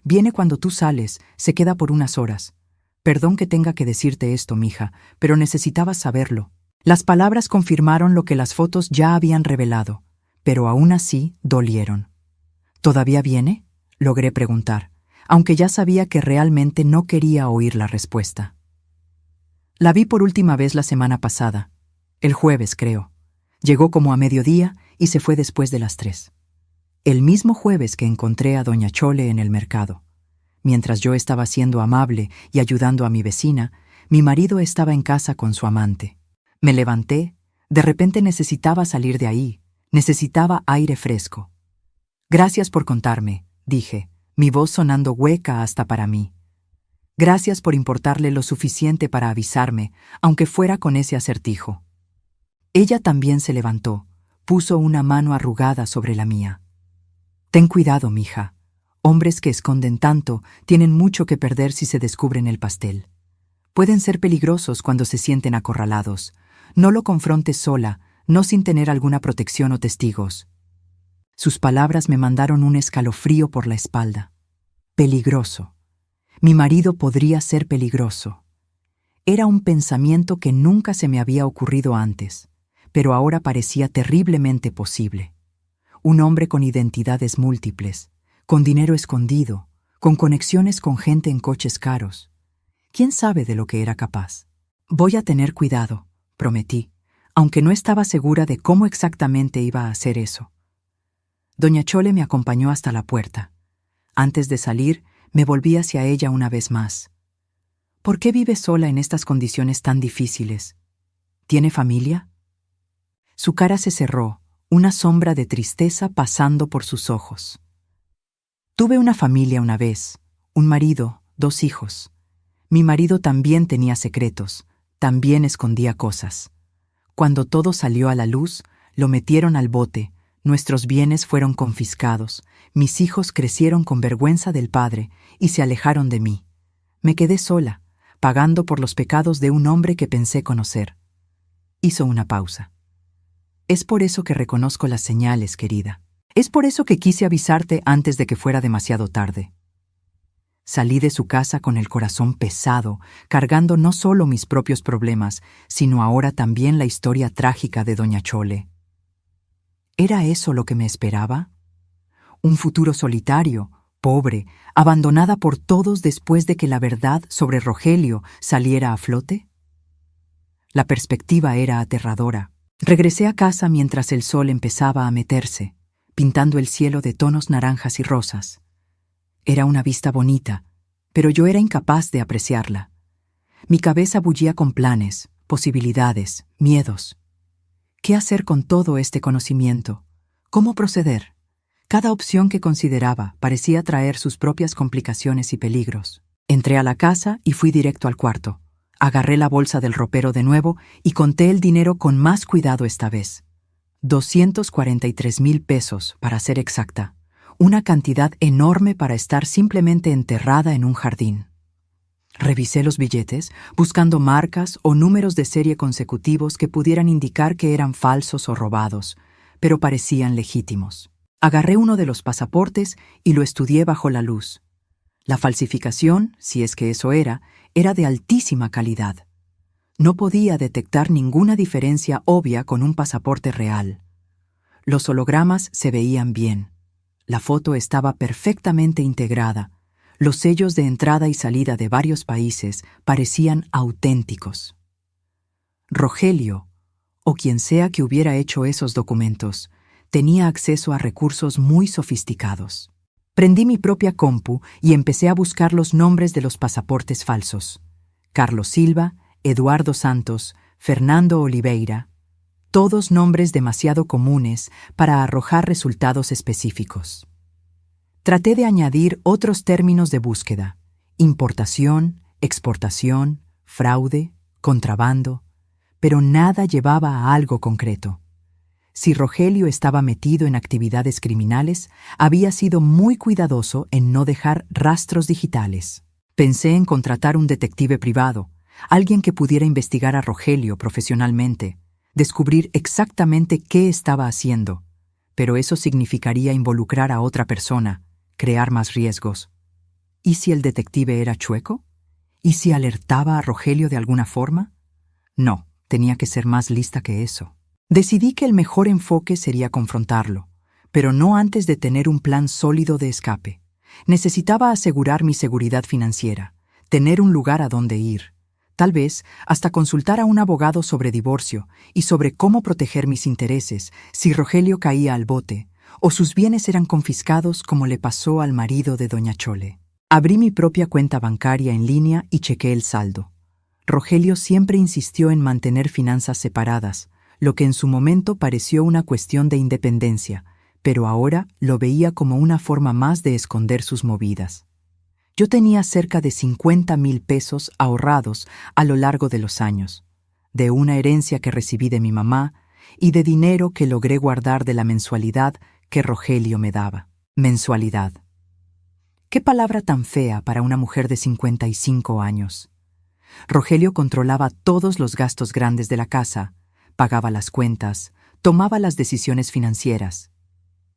Viene cuando tú sales, se queda por unas horas. Perdón que tenga que decirte esto, mija, pero necesitabas saberlo». Las palabras confirmaron lo que las fotos ya habían revelado, pero aún así dolieron. «¿Todavía viene?», logré preguntar, aunque ya sabía que realmente no quería oír la respuesta. «La vi por última vez la semana pasada, el jueves, creo. Llegó como a mediodía y se fue después de las 3. El mismo jueves que encontré a doña Chole en el mercado. Mientras yo estaba siendo amable y ayudando a mi vecina, mi marido estaba en casa con su amante. Me levanté, de repente necesitaba salir de ahí, necesitaba aire fresco. «Gracias por contarme», dije, mi voz sonando hueca hasta para mí. «Gracias por importarle lo suficiente para avisarme, aunque fuera con ese acertijo». Ella también se levantó, puso una mano arrugada sobre la mía. «Ten cuidado, mija. Hombres que esconden tanto tienen mucho que perder si se descubren el pastel. Pueden ser peligrosos cuando se sienten acorralados. No lo confrontes sola, no sin tener alguna protección o testigos». Sus palabras me mandaron un escalofrío por la espalda. Peligroso. Mi marido podría ser peligroso. Era un pensamiento que nunca se me había ocurrido antes, pero ahora parecía terriblemente posible. Un hombre con identidades múltiples, con dinero escondido, con conexiones con gente en coches caros. ¿Quién sabe de lo que era capaz? «Voy a tener cuidado», prometí, aunque no estaba segura de cómo exactamente iba a hacer eso. Doña Chole me acompañó hasta la puerta. Antes de salir, me volví hacia ella una vez más. «¿Por qué vive sola en estas condiciones tan difíciles? ¿Tiene familia?». Su cara se cerró, una sombra de tristeza pasando por sus ojos. «Tuve una familia una vez, un marido, 2 hijos. Mi marido también tenía secretos, también escondía cosas. Cuando todo salió a la luz, lo metieron al bote, nuestros bienes fueron confiscados, mis hijos crecieron con vergüenza del padre y se alejaron de mí. Me quedé sola, pagando por los pecados de un hombre que pensé conocer. Hizo una pausa. Es por eso que reconozco las señales, querida. Es por eso que quise avisarte antes de que fuera demasiado tarde. Salí de su casa con el corazón pesado, cargando no solo mis propios problemas, sino ahora también la historia trágica de doña Chole. ¿Era eso lo que me esperaba? Un futuro solitario, pobre, abandonada por todos después de que la verdad sobre Rogelio saliera a flote? La perspectiva era aterradora. Regresé a casa mientras el sol empezaba a meterse, pintando el cielo de tonos naranjas y rosas. Era una vista bonita, pero yo era incapaz de apreciarla. Mi cabeza bullía con planes, posibilidades, miedos. ¿Qué hacer con todo este conocimiento? ¿Cómo proceder? Cada opción que consideraba parecía traer sus propias complicaciones y peligros. Entré a la casa y fui directo al cuarto. Agarré la bolsa del ropero de nuevo y conté el dinero con más cuidado esta vez. 243,000 pesos, para ser exacta. Una cantidad enorme para estar simplemente enterrada en un jardín. Revisé los billetes, buscando marcas o números de serie consecutivos que pudieran indicar que eran falsos o robados, pero parecían legítimos. Agarré uno de los pasaportes y lo estudié bajo la luz. La falsificación, si es que eso era de altísima calidad. No podía detectar ninguna diferencia obvia con un pasaporte real. Los hologramas se veían bien. La foto estaba perfectamente integrada. Los sellos de entrada y salida de varios países parecían auténticos. Rogelio, o quien sea que hubiera hecho esos documentos, tenía acceso a recursos muy sofisticados. Prendí mi propia compu y empecé a buscar los nombres de los pasaportes falsos. Carlos Silva, Eduardo Santos, Fernando Oliveira, todos nombres demasiado comunes para arrojar resultados específicos. Traté de añadir otros términos de búsqueda: importación, exportación, fraude, contrabando, pero nada llevaba a algo concreto. Si Rogelio estaba metido en actividades criminales, había sido muy cuidadoso en no dejar rastros digitales. Pensé en contratar un detective privado, alguien que pudiera investigar a Rogelio profesionalmente, descubrir exactamente qué estaba haciendo, pero eso significaría involucrar a otra persona, crear más riesgos. ¿Y si el detective era chueco? ¿Y si alertaba a Rogelio de alguna forma? No, tenía que ser más lista que eso. Decidí que el mejor enfoque sería confrontarlo, pero no antes de tener un plan sólido de escape. Necesitaba asegurar mi seguridad financiera, tener un lugar a donde ir, tal vez hasta consultar a un abogado sobre divorcio y sobre cómo proteger mis intereses si Rogelio caía al bote o sus bienes eran confiscados como le pasó al marido de doña Chole. Abrí mi propia cuenta bancaria en línea y chequé el saldo. Rogelio siempre insistió en mantener finanzas separadas, lo que en su momento pareció una cuestión de independencia, pero ahora lo veía como una forma más de esconder sus movidas. Yo tenía cerca de 50,000 pesos ahorrados a lo largo de los años, de una herencia que recibí de mi mamá y de dinero que logré guardar de la mensualidad que Rogelio me daba. Mensualidad. ¿Qué palabra tan fea para una mujer de 55 años? Rogelio controlaba todos los gastos grandes de la casa, pagaba las cuentas, tomaba las decisiones financieras.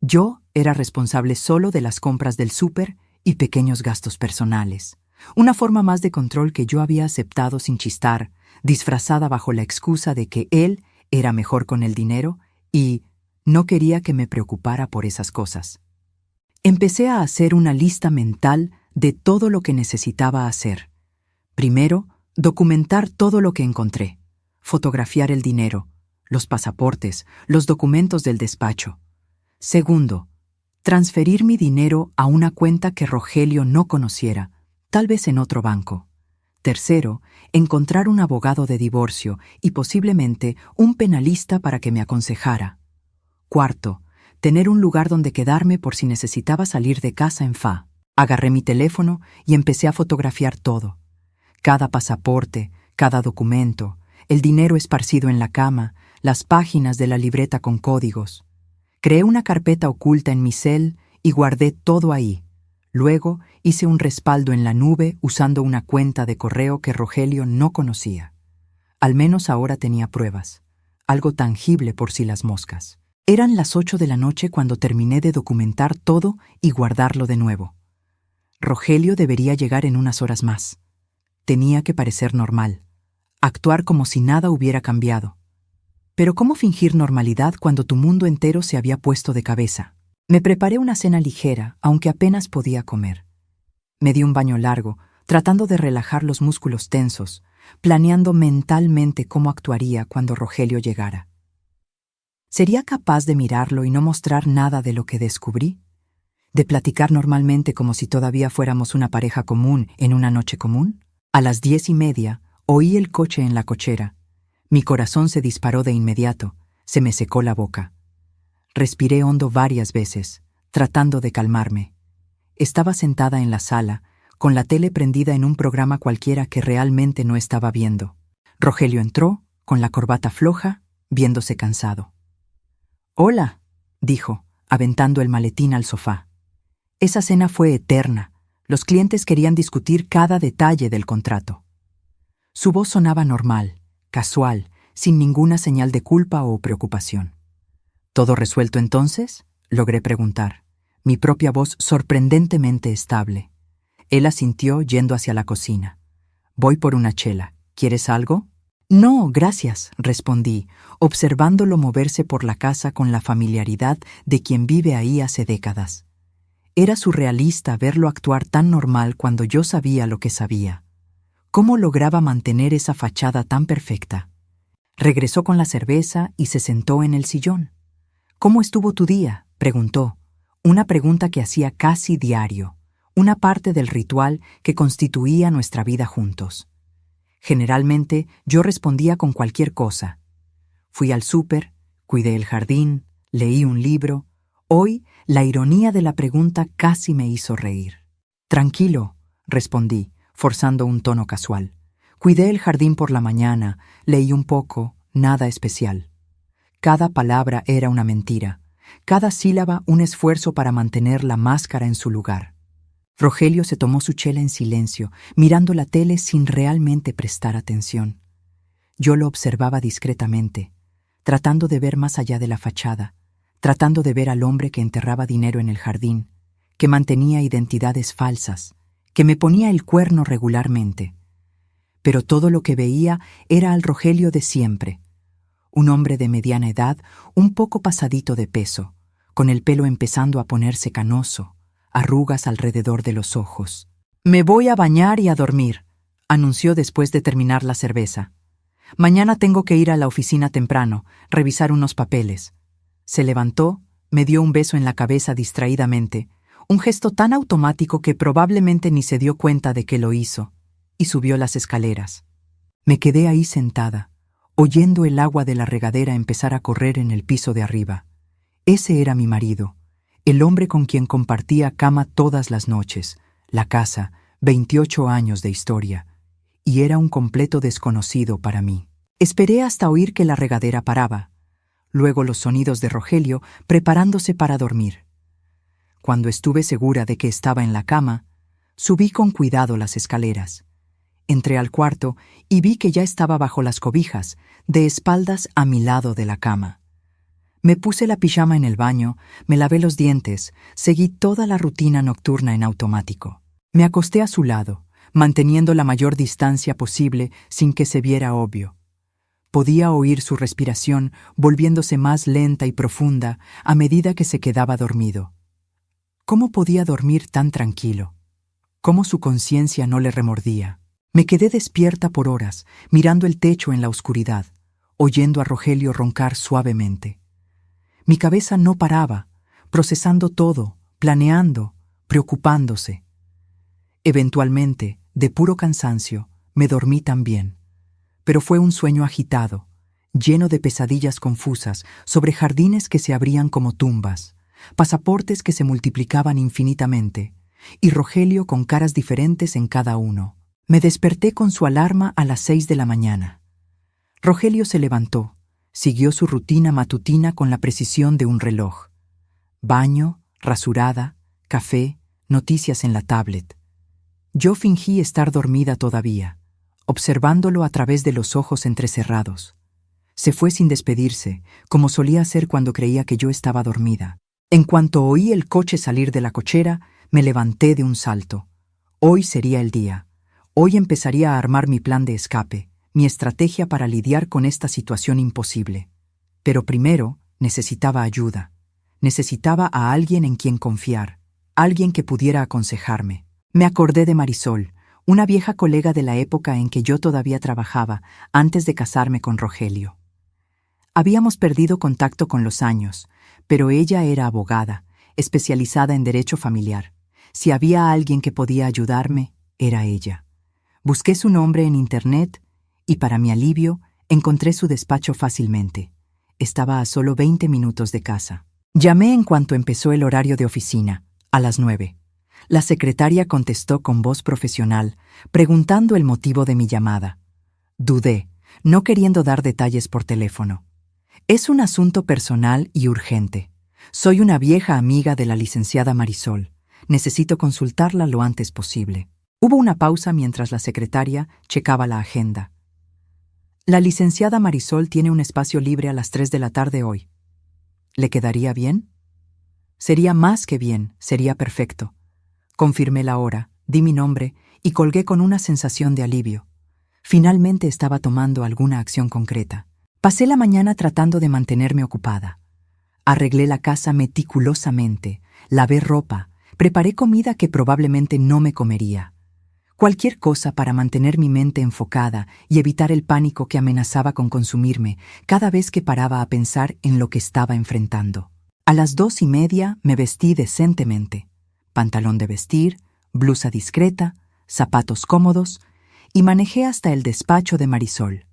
Yo era responsable solo de las compras del súper y pequeños gastos personales. Una forma más de control que yo había aceptado sin chistar, disfrazada bajo la excusa de que él era mejor con el dinero y no quería que me preocupara por esas cosas. Empecé a hacer una lista mental de todo lo que necesitaba hacer. Primero, documentar todo lo que encontré, fotografiar el dinero, los pasaportes, los documentos del despacho. Segundo, transferir mi dinero a una cuenta que Rogelio no conociera, tal vez en otro banco. Tercero, encontrar un abogado de divorcio y posiblemente un penalista para que me aconsejara. Cuarto, tener un lugar donde quedarme por si necesitaba salir de casa en fa. Agarré mi teléfono y empecé a fotografiar todo. Cada pasaporte, cada documento, el dinero esparcido en la cama, las páginas de la libreta con códigos. Creé una carpeta oculta en mi cel y guardé todo ahí. Luego hice un respaldo en la nube usando una cuenta de correo que Rogelio no conocía. Al menos ahora tenía pruebas, algo tangible por si las moscas. Eran las 8 de la noche cuando terminé de documentar todo y guardarlo de nuevo. Rogelio debería llegar en unas horas más. Tenía que parecer normal, actuar como si nada hubiera cambiado. Pero ¿cómo fingir normalidad cuando tu mundo entero se había puesto de cabeza? Me preparé una cena ligera, aunque apenas podía comer. Me di un baño largo, tratando de relajar los músculos tensos, planeando mentalmente cómo actuaría cuando Rogelio llegara. ¿Sería capaz de mirarlo y no mostrar nada de lo que descubrí? ¿De platicar normalmente como si todavía fuéramos una pareja común en una noche común? A las 10:30 oí el coche en la cochera. Mi corazón se disparó de inmediato, se me secó la boca. Respiré hondo varias veces, tratando de calmarme. Estaba sentada en la sala, con la tele prendida en un programa cualquiera que realmente no estaba viendo. Rogelio entró, con la corbata floja, viéndose cansado. «Hola», dijo, aventando el maletín al sofá. Esa cena fue eterna. Los clientes querían discutir cada detalle del contrato. Su voz sonaba normal, casual, sin ninguna señal de culpa o preocupación. «¿Todo resuelto entonces?», logré preguntar, mi propia voz sorprendentemente estable. Él asintió yendo hacia la cocina. «Voy por una chela. ¿Quieres algo?» «No, gracias», respondí, observándolo moverse por la casa con la familiaridad de quien vive ahí hace décadas. Era surrealista verlo actuar tan normal cuando yo sabía lo que sabía. ¿Cómo lograba mantener esa fachada tan perfecta? Regresó con la cerveza y se sentó en el sillón. «¿Cómo estuvo tu día?», preguntó, una pregunta que hacía casi diario, una parte del ritual que constituía nuestra vida juntos. Generalmente yo respondía con cualquier cosa. Fui al súper, cuidé el jardín, leí un libro. Hoy, la ironía de la pregunta casi me hizo reír. «Tranquilo», respondí, forzando un tono casual. «Cuidé el jardín por la mañana, leí un poco, nada especial». Cada palabra era una mentira, cada sílaba un esfuerzo para mantener la máscara en su lugar. Rogelio se tomó su chela en silencio, mirando la tele sin realmente prestar atención. Yo lo observaba discretamente, tratando de ver más allá de la fachada, tratando de ver al hombre que enterraba dinero en el jardín, que mantenía identidades falsas, que me ponía el cuerno regularmente. Pero todo lo que veía era al Rogelio de siempre, un hombre de mediana edad, un poco pasadito de peso, con el pelo empezando a ponerse canoso, arrugas alrededor de los ojos. «Me voy a bañar y a dormir», anunció después de terminar la cerveza. «Mañana tengo que ir a la oficina temprano, revisar unos papeles». Se levantó, me dio un beso en la cabeza distraídamente, un gesto tan automático que probablemente ni se dio cuenta de que lo hizo, y subió las escaleras. Me quedé ahí sentada, oyendo el agua de la regadera empezar a correr en el piso de arriba. Ese era mi marido, el hombre con quien compartía cama todas las noches, la casa, 28 años de historia, y era un completo desconocido para mí. Esperé hasta oír que la regadera paraba, luego los sonidos de Rogelio preparándose para dormir. Cuando estuve segura de que estaba en la cama, subí con cuidado las escaleras. Entré al cuarto y vi que ya estaba bajo las cobijas, de espaldas a mi lado de la cama. Me puse la pijama en el baño, me lavé los dientes, seguí toda la rutina nocturna en automático. Me acosté a su lado, manteniendo la mayor distancia posible sin que se viera obvio. Podía oír su respiración volviéndose más lenta y profunda a medida que se quedaba dormido. ¿Cómo podía dormir tan tranquilo? ¿Cómo su conciencia no le remordía? Me quedé despierta por horas, mirando el techo en la oscuridad, oyendo a Rogelio roncar suavemente. Mi cabeza no paraba, procesando todo, planeando, preocupándose. Eventualmente, de puro cansancio, me dormí también. Pero fue un sueño agitado, lleno de pesadillas confusas sobre jardines que se abrían como tumbas, pasaportes que se multiplicaban infinitamente, y Rogelio con caras diferentes en cada uno. Me desperté con su alarma a las 6 de la mañana. Rogelio se levantó, siguió su rutina matutina con la precisión de un reloj. Baño, rasurada, café, noticias en la tablet. Yo fingí estar dormida todavía, observándolo a través de los ojos entrecerrados. Se fue sin despedirse, como solía hacer cuando creía que yo estaba dormida. En cuanto oí el coche salir de la cochera, me levanté de un salto. Hoy sería el día. Hoy empezaría a armar mi plan de escape, mi estrategia para lidiar con esta situación imposible. Pero primero necesitaba ayuda. Necesitaba a alguien en quien confiar, alguien que pudiera aconsejarme. Me acordé de Marisol, una vieja colega de la época en que yo todavía trabajaba, antes de casarme con Rogelio. Habíamos perdido contacto con los años, pero ella era abogada, especializada en derecho familiar. Si había alguien que podía ayudarme, era ella. Busqué su nombre en internet y, para mi alivio, encontré su despacho fácilmente. Estaba a solo 20 minutos de casa. Llamé en cuanto empezó el horario de oficina, a las 9. La secretaria contestó con voz profesional, preguntando el motivo de mi llamada. Dudé, no queriendo dar detalles por teléfono. Es un asunto personal y urgente. Soy una vieja amiga de la licenciada Marisol. Necesito consultarla lo antes posible. Hubo una pausa mientras la secretaria checaba la agenda. La licenciada Marisol tiene un espacio libre a las 3 de la tarde hoy. ¿Le quedaría bien? Sería más que bien, sería perfecto. Confirmé la hora, di mi nombre y colgué con una sensación de alivio. Finalmente estaba tomando alguna acción concreta. Pasé la mañana tratando de mantenerme ocupada. Arreglé la casa meticulosamente, lavé ropa, preparé comida que probablemente no me comería. Cualquier cosa para mantener mi mente enfocada y evitar el pánico que amenazaba con consumirme cada vez que paraba a pensar en lo que estaba enfrentando. A las 2:30 me vestí decentemente. Pantalón de vestir, blusa discreta, zapatos cómodos, y manejé hasta el despacho de Marisol.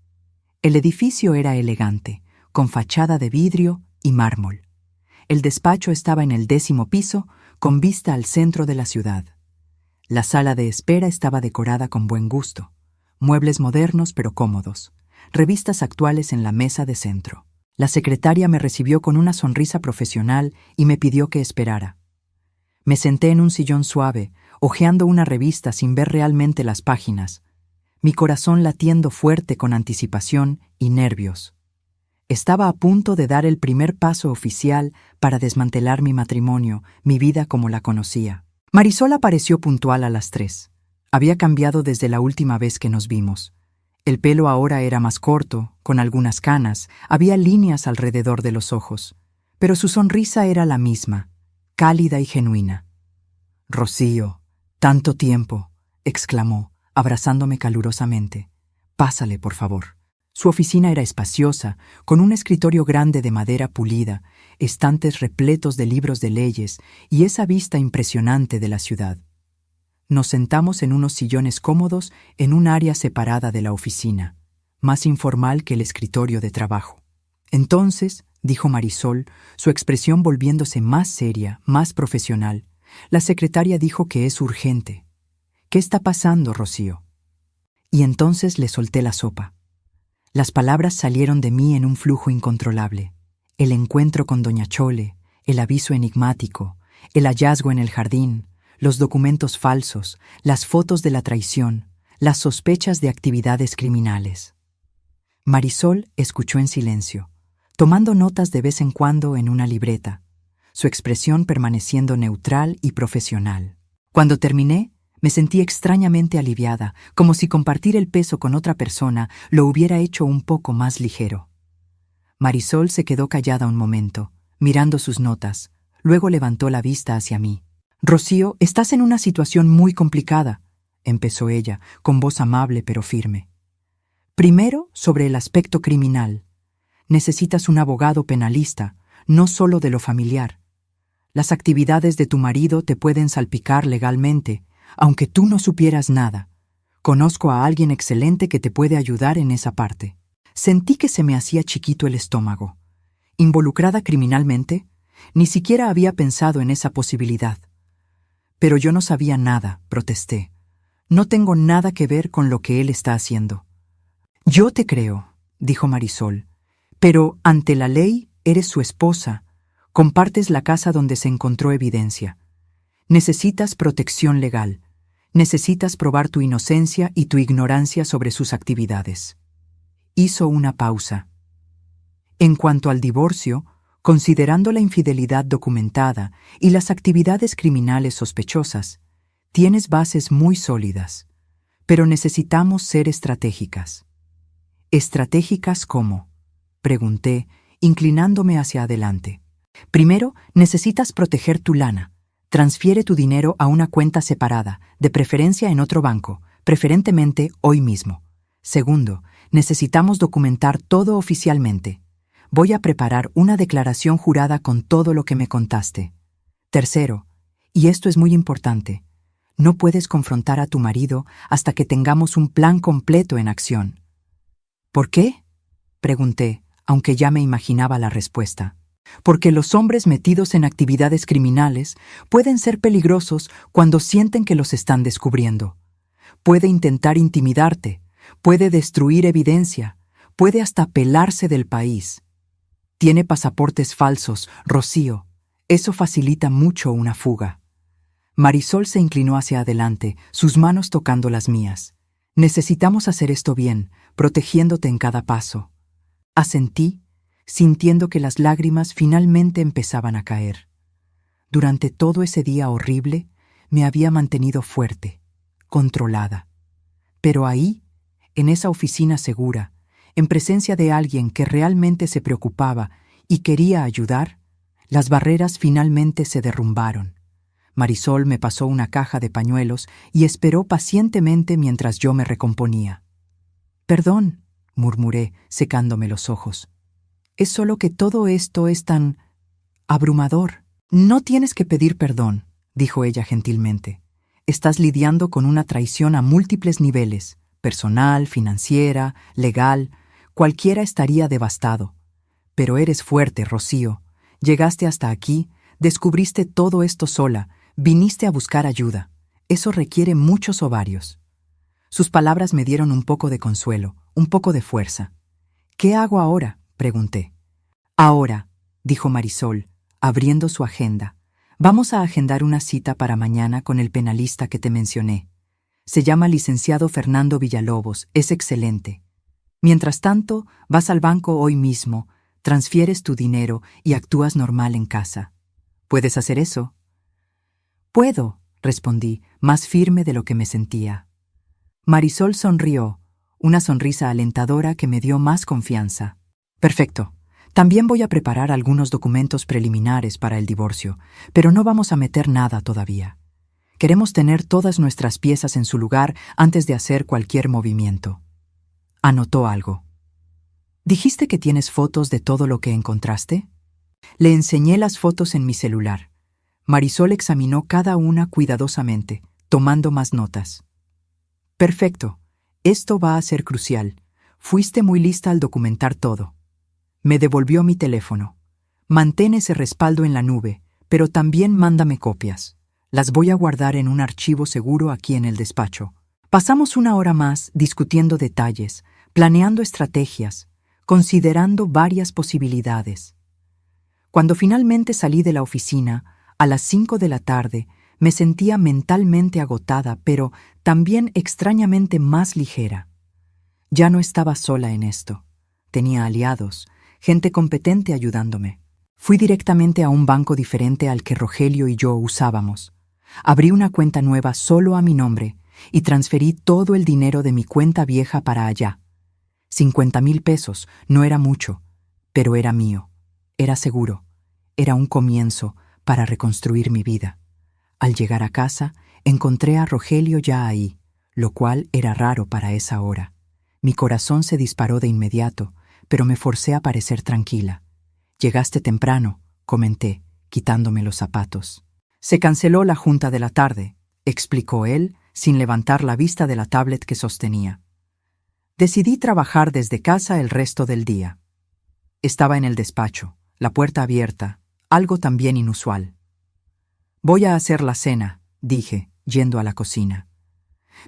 El edificio era elegante, con fachada de vidrio y mármol. El despacho estaba en el 10º piso, con vista al centro de la ciudad. La sala de espera estaba decorada con buen gusto, muebles modernos pero cómodos, revistas actuales en la mesa de centro. La secretaria me recibió con una sonrisa profesional y me pidió que esperara. Me senté en un sillón suave, hojeando una revista sin ver realmente las páginas, mi corazón latiendo fuerte con anticipación y nervios. Estaba a punto de dar el primer paso oficial para desmantelar mi matrimonio, mi vida como la conocía. Marisol apareció puntual a las 3. Había cambiado desde la última vez que nos vimos. El pelo ahora era más corto, con algunas canas, había líneas alrededor de los ojos, pero su sonrisa era la misma, cálida y genuina. «Rocío, tanto tiempo», exclamó, abrazándome calurosamente. «Pásale, por favor». Su oficina era espaciosa, con un escritorio grande de madera pulida, estantes repletos de libros de leyes y esa vista impresionante de la ciudad. Nos sentamos en unos sillones cómodos en un área separada de la oficina, más informal que el escritorio de trabajo. Entonces, dijo Marisol, su expresión volviéndose más seria, más profesional, la secretaria dijo que es urgente. «¿Qué está pasando, Rocío?» Y entonces le solté la sopa. Las palabras salieron de mí en un flujo incontrolable. El encuentro con doña Chole, el aviso enigmático, el hallazgo en el jardín, los documentos falsos, las fotos de la traición, las sospechas de actividades criminales. Marisol escuchó en silencio, tomando notas de vez en cuando en una libreta, su expresión permaneciendo neutral y profesional. Cuando terminé, me sentí extrañamente aliviada, como si compartir el peso con otra persona lo hubiera hecho un poco más ligero. Marisol se quedó callada un momento, mirando sus notas, luego levantó la vista hacia mí. «Rocío, estás en una situación muy complicada», empezó ella, con voz amable pero firme. «Primero, sobre el aspecto criminal. Necesitas un abogado penalista, no solo de lo familiar. Las actividades de tu marido te pueden salpicar legalmente, aunque tú no supieras nada. Conozco a alguien excelente que te puede ayudar en esa parte». Sentí que se me hacía chiquito el estómago. ¿Involucrada criminalmente? Ni siquiera había pensado en esa posibilidad. «Pero yo no sabía nada», protesté. «No tengo nada que ver con lo que él está haciendo». «Yo te creo», dijo Marisol, «pero ante la ley eres su esposa. Compartes la casa donde se encontró evidencia. Necesitas protección legal. Necesitas probar tu inocencia y tu ignorancia sobre sus actividades. Hizo una pausa. En cuanto al divorcio, considerando la infidelidad documentada y las actividades criminales sospechosas, tienes bases muy sólidas, pero necesitamos ser estratégicas. ¿Estratégicas cómo?, pregunté, inclinándome hacia adelante. Primero, necesitas proteger tu lana. Transfiere tu dinero a una cuenta separada, de preferencia en otro banco, preferentemente hoy mismo. Segundo, necesitamos documentar todo oficialmente. Voy a preparar una declaración jurada con todo lo que me contaste. Tercero, y esto es muy importante, no puedes confrontar a tu marido hasta que tengamos un plan completo en acción. ¿Por qué?, pregunté, aunque ya me imaginaba la respuesta. Porque los hombres metidos en actividades criminales pueden ser peligrosos cuando sienten que los están descubriendo. Puede intentar intimidarte, puede destruir evidencia, puede hasta pelarse del país. Tiene pasaportes falsos, Rocío. Eso facilita mucho una fuga. Marisol se inclinó hacia adelante, sus manos tocando las mías. Necesitamos hacer esto bien, protegiéndote en cada paso. Asentí, sintiendo que las lágrimas finalmente empezaban a caer. Durante todo ese día horrible, me había mantenido fuerte, controlada. Pero ahí, en esa oficina segura, en presencia de alguien que realmente se preocupaba y quería ayudar, las barreras finalmente se derrumbaron. Marisol me pasó una caja de pañuelos y esperó pacientemente mientras yo me recomponía. «Perdón», murmuré, secándome los ojos. «Es solo que todo esto es tan abrumador». «No tienes que pedir perdón», dijo ella gentilmente. «Estás lidiando con una traición a múltiples niveles, personal, financiera, legal. Cualquiera estaría devastado. Pero eres fuerte, Rocío. Llegaste hasta aquí, descubriste todo esto sola, viniste a buscar ayuda. Eso requiere muchos ovarios». Sus palabras me dieron un poco de consuelo, un poco de fuerza. «¿Qué hago ahora?», pregunté. «Ahora», dijo Marisol, abriendo su agenda, «vamos a agendar una cita para mañana con el penalista que te mencioné. Se llama licenciado Fernando Villalobos, es excelente. Mientras tanto, vas al banco hoy mismo, transfieres tu dinero y actúas normal en casa. ¿Puedes hacer eso?». «Puedo», respondí, más firme de lo que me sentía. Marisol sonrió, una sonrisa alentadora que me dio más confianza. «Perfecto. También voy a preparar algunos documentos preliminares para el divorcio, pero no vamos a meter nada todavía. Queremos tener todas nuestras piezas en su lugar antes de hacer cualquier movimiento». Anotó algo. «¿Dijiste que tienes fotos de todo lo que encontraste?». Le enseñé las fotos en mi celular. Marisol examinó cada una cuidadosamente, tomando más notas. «Perfecto. Esto va a ser crucial. Fuiste muy lista al documentar todo». Me devolvió mi teléfono. «Mantén ese respaldo en la nube, pero también mándame copias. Las voy a guardar en un archivo seguro aquí en el despacho». Pasamos una hora más discutiendo detalles, planeando estrategias, considerando varias posibilidades. Cuando finalmente salí de la oficina, a las 5 de la tarde, me sentía mentalmente agotada, pero también extrañamente más ligera. Ya no estaba sola en esto. Tenía aliados, gente competente ayudándome. Fui directamente a un banco diferente al que Rogelio y yo usábamos. Abrí una cuenta nueva solo a mi nombre y transferí todo el dinero de mi cuenta vieja para allá. 50,000 pesos, no era mucho, pero era mío, era seguro, era un comienzo para reconstruir mi vida. Al llegar a casa, encontré a Rogelio ya ahí, lo cual era raro para esa hora. Mi corazón se disparó de inmediato, pero me forcé a parecer tranquila. «Llegaste temprano», comenté, quitándome los zapatos. «Se canceló la junta de la tarde», explicó él, sin levantar la vista de la tablet que sostenía. Decidí trabajar desde casa el resto del día. Estaba en el despacho, la puerta abierta, algo también inusual. «Voy a hacer la cena», dije, yendo a la cocina.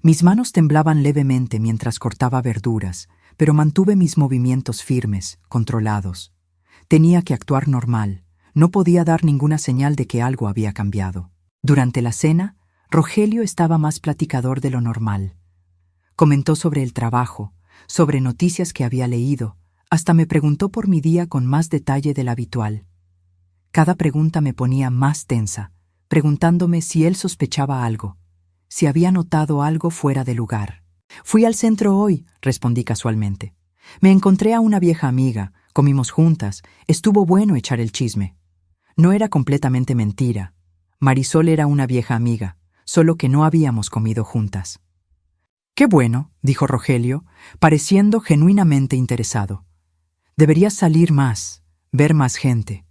Mis manos temblaban levemente mientras cortaba verduras, pero mantuve mis movimientos firmes, controlados. Tenía que actuar normal, no podía dar ninguna señal de que algo había cambiado. Durante la cena, Rogelio estaba más platicador de lo normal. Comentó sobre el trabajo, sobre noticias que había leído, hasta me preguntó por mi día con más detalle del habitual. Cada pregunta me ponía más tensa, preguntándome si él sospechaba algo, si había notado algo fuera de lugar. «Fui al centro hoy», respondí casualmente. «Me encontré a una vieja amiga, comimos juntas, estuvo bueno echar el chisme». No era completamente mentira. Marisol era una vieja amiga, solo que no habíamos comido juntas. «Qué bueno», dijo Rogelio, pareciendo genuinamente interesado. «Deberías salir más, ver más gente.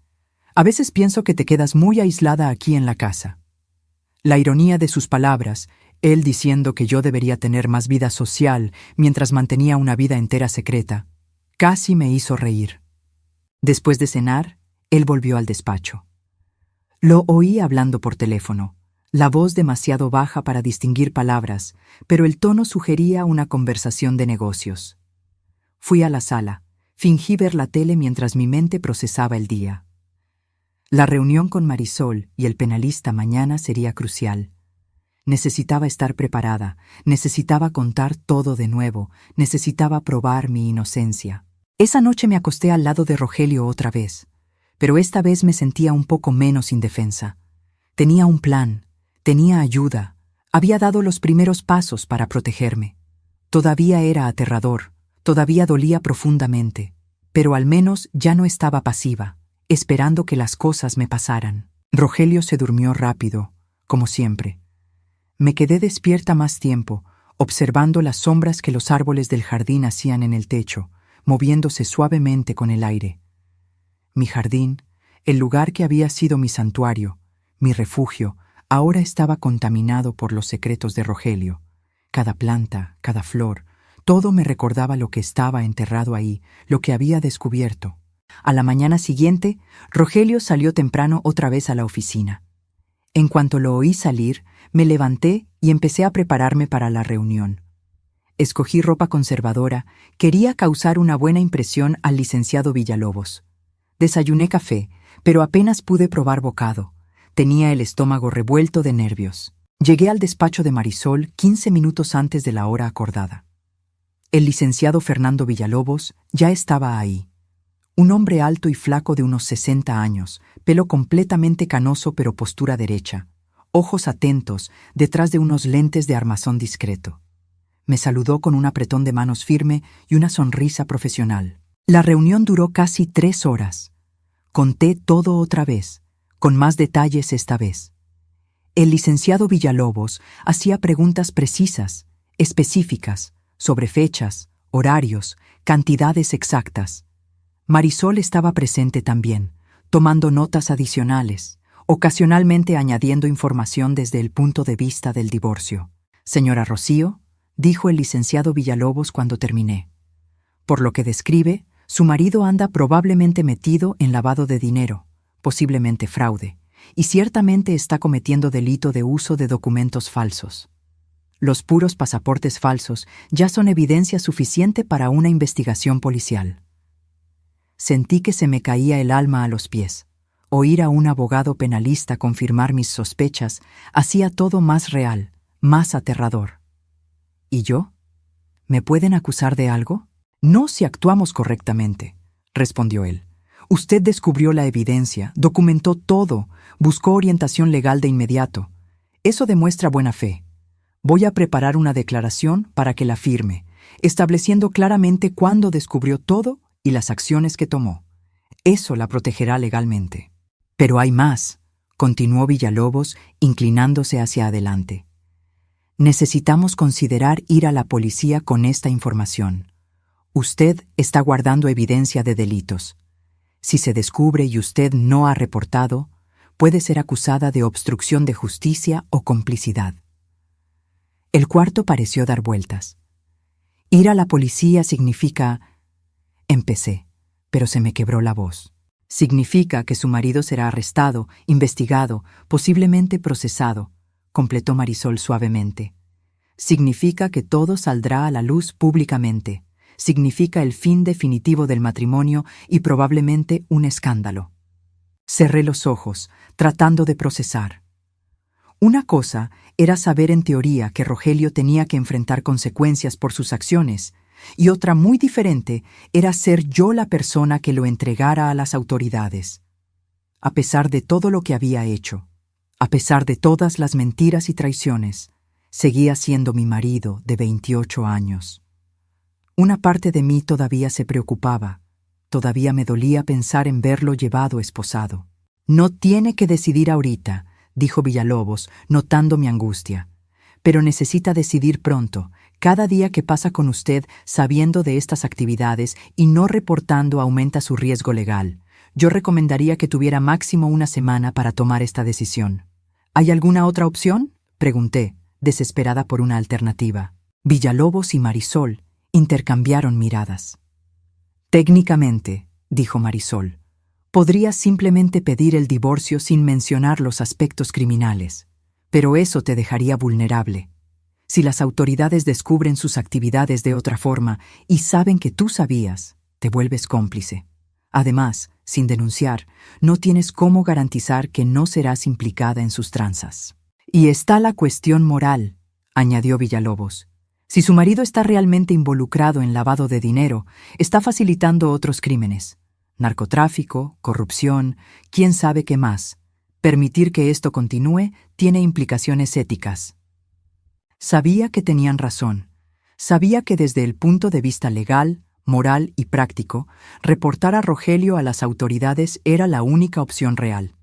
A veces pienso que te quedas muy aislada aquí en la casa». La ironía de sus palabras, él diciendo que yo debería tener más vida social mientras mantenía una vida entera secreta, casi me hizo reír. Después de cenar, él volvió al despacho. Lo oí hablando por teléfono, la voz demasiado baja para distinguir palabras, pero el tono sugería una conversación de negocios. Fui a la sala, fingí ver la tele mientras mi mente procesaba el día. La reunión con Marisol y el penalista mañana sería crucial. Necesitaba estar preparada, necesitaba contar todo de nuevo, necesitaba probar mi inocencia. Esa noche me acosté al lado de Rogelio otra vez, pero esta vez me sentía un poco menos indefensa. Tenía un plan, tenía ayuda, había dado los primeros pasos para protegerme. Todavía era aterrador, todavía dolía profundamente, pero al menos ya no estaba pasiva, esperando que las cosas me pasaran. Rogelio se durmió rápido, como siempre. Me quedé despierta más tiempo, observando las sombras que los árboles del jardín hacían en el techo, moviéndose suavemente con el aire. Mi jardín, el lugar que había sido mi santuario, mi refugio, ahora estaba contaminado por los secretos de Rogelio. Cada planta, cada flor, todo me recordaba lo que estaba enterrado ahí, lo que había descubierto. A la mañana siguiente, Rogelio salió temprano otra vez a la oficina. En cuanto lo oí salir, me levanté y empecé a prepararme para la reunión. Escogí ropa conservadora, quería causar una buena impresión al licenciado Villalobos. Desayuné café, pero apenas pude probar bocado. Tenía el estómago revuelto de nervios. Llegué al despacho de Marisol 15 minutos antes de la hora acordada. El licenciado Fernando Villalobos ya estaba ahí. Un hombre alto y flaco de unos 60 años, pelo completamente canoso pero postura derecha, ojos atentos detrás de unos lentes de armazón discreto. Me saludó con un apretón de manos firme y una sonrisa profesional. La reunión duró casi 3 horas. Conté todo otra vez, con más detalles esta vez. El licenciado Villalobos hacía preguntas precisas, específicas, sobre fechas, horarios, cantidades exactas. Marisol estaba presente también, tomando notas adicionales, ocasionalmente añadiendo información desde el punto de vista del divorcio. «Señora Rocío», dijo el licenciado Villalobos cuando terminé. «Por lo que describe, su marido anda probablemente metido en lavado de dinero, posiblemente fraude, y ciertamente está cometiendo delito de uso de documentos falsos. Los puros pasaportes falsos ya son evidencia suficiente para una investigación policial». Sentí que se me caía el alma a los pies. Oír a un abogado penalista confirmar mis sospechas hacía todo más real, más aterrador. ¿Y yo? ¿Me pueden acusar de algo? «No si actuamos correctamente», respondió él. «Usted descubrió la evidencia, documentó todo, buscó orientación legal de inmediato. Eso demuestra buena fe. Voy a preparar una declaración para que la firme, estableciendo claramente cuándo descubrió todo y las acciones que tomó. Eso la protegerá legalmente». «Pero hay más», continuó Villalobos, inclinándose hacia adelante. «Necesitamos considerar ir a la policía con esta información. Usted está guardando evidencia de delitos. Si se descubre y usted no ha reportado, puede ser acusada de obstrucción de justicia o complicidad». El cuarto pareció dar vueltas. «Ir a la policía significa…» Empecé, pero se me quebró la voz. «Significa que su marido será arrestado, investigado, posiblemente procesado», completó Marisol suavemente. «Significa que todo saldrá a la luz públicamente. Significa el fin definitivo del matrimonio y probablemente un escándalo». Cerré los ojos, tratando de procesar. Una cosa era saber en teoría que Rogelio tenía que enfrentar consecuencias por sus acciones, y otra muy diferente era ser yo la persona que lo entregara a las autoridades. A pesar de todo lo que había hecho, a pesar de todas las mentiras y traiciones, seguía siendo mi marido de 28 años. Una parte de mí todavía se preocupaba, todavía me dolía pensar en verlo llevado esposado. «No tiene que decidir ahorita», dijo Villalobos, notando mi angustia. «Pero necesita decidir pronto. Cada día que pasa con usted sabiendo de estas actividades y no reportando aumenta su riesgo legal. Yo recomendaría que tuviera máximo una semana para tomar esta decisión». «¿Hay alguna otra opción?», pregunté, desesperada por una alternativa. Villalobos y Marisol intercambiaron miradas. «Técnicamente», dijo Marisol, «podrías simplemente pedir el divorcio sin mencionar los aspectos criminales, pero eso te dejaría vulnerable. Si las autoridades descubren sus actividades de otra forma y saben que tú sabías, te vuelves cómplice. Además, sin denunciar, no tienes cómo garantizar que no serás implicada en sus tranzas. Y está la cuestión moral», añadió Villalobos. «Si su marido está realmente involucrado en lavado de dinero, está facilitando otros crímenes. Narcotráfico, corrupción, quién sabe qué más. Permitir que esto continúe tiene implicaciones éticas». Sabía que tenían razón. Sabía que desde el punto de vista legal, moral y práctico, reportar a Rogelio a las autoridades era la única opción real.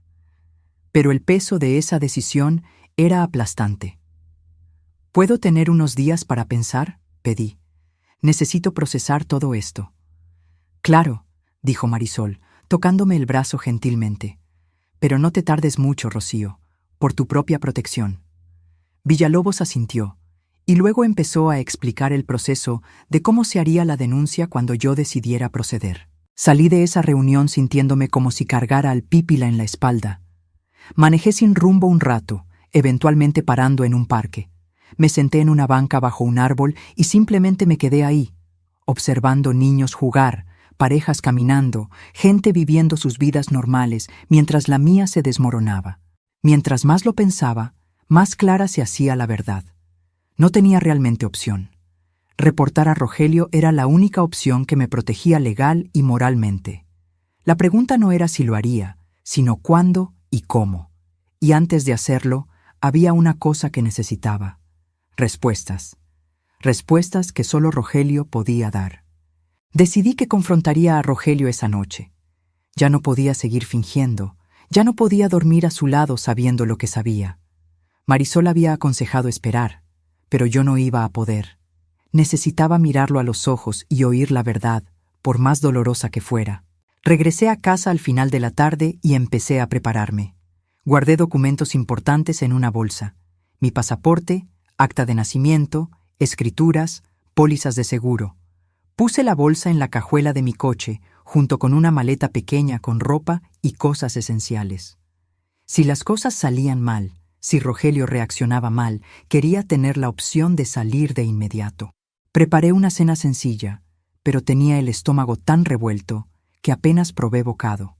Pero el peso de esa decisión era aplastante. «¿Puedo tener unos días para pensar?», pedí. «Necesito procesar todo esto». «Claro», dijo Marisol, tocándome el brazo gentilmente. «Pero no te tardes mucho, Rocío, por tu propia protección». Villalobos asintió, y luego empezó a explicar el proceso de cómo se haría la denuncia cuando yo decidiera proceder. Salí de esa reunión sintiéndome como si cargara al pípila en la espalda. Manejé sin rumbo un rato, eventualmente parando en un parque. Me senté en una banca bajo un árbol y simplemente me quedé ahí, observando niños jugar, parejas caminando, gente viviendo sus vidas normales mientras la mía se desmoronaba. Mientras más lo pensaba, más clara se hacía la verdad. No tenía realmente opción. Reportar a Rogelio era la única opción que me protegía legal y moralmente. La pregunta no era si lo haría, sino cuándo y cómo. Y antes de hacerlo, había una cosa que necesitaba: respuestas. Respuestas que solo Rogelio podía dar. Decidí que confrontaría a Rogelio esa noche. Ya no podía seguir fingiendo, ya no podía dormir a su lado sabiendo lo que sabía. Marisol había aconsejado esperar, pero yo no iba a poder. Necesitaba mirarlo a los ojos y oír la verdad, por más dolorosa que fuera. Regresé a casa al final de la tarde y empecé a prepararme. Guardé documentos importantes en una bolsa: mi pasaporte, acta de nacimiento, escrituras, pólizas de seguro. Puse la bolsa en la cajuela de mi coche, junto con una maleta pequeña con ropa y cosas esenciales. Si las cosas salían mal, si Rogelio reaccionaba mal, quería tener la opción de salir de inmediato. Preparé una cena sencilla, pero tenía el estómago tan revuelto que apenas probé bocado.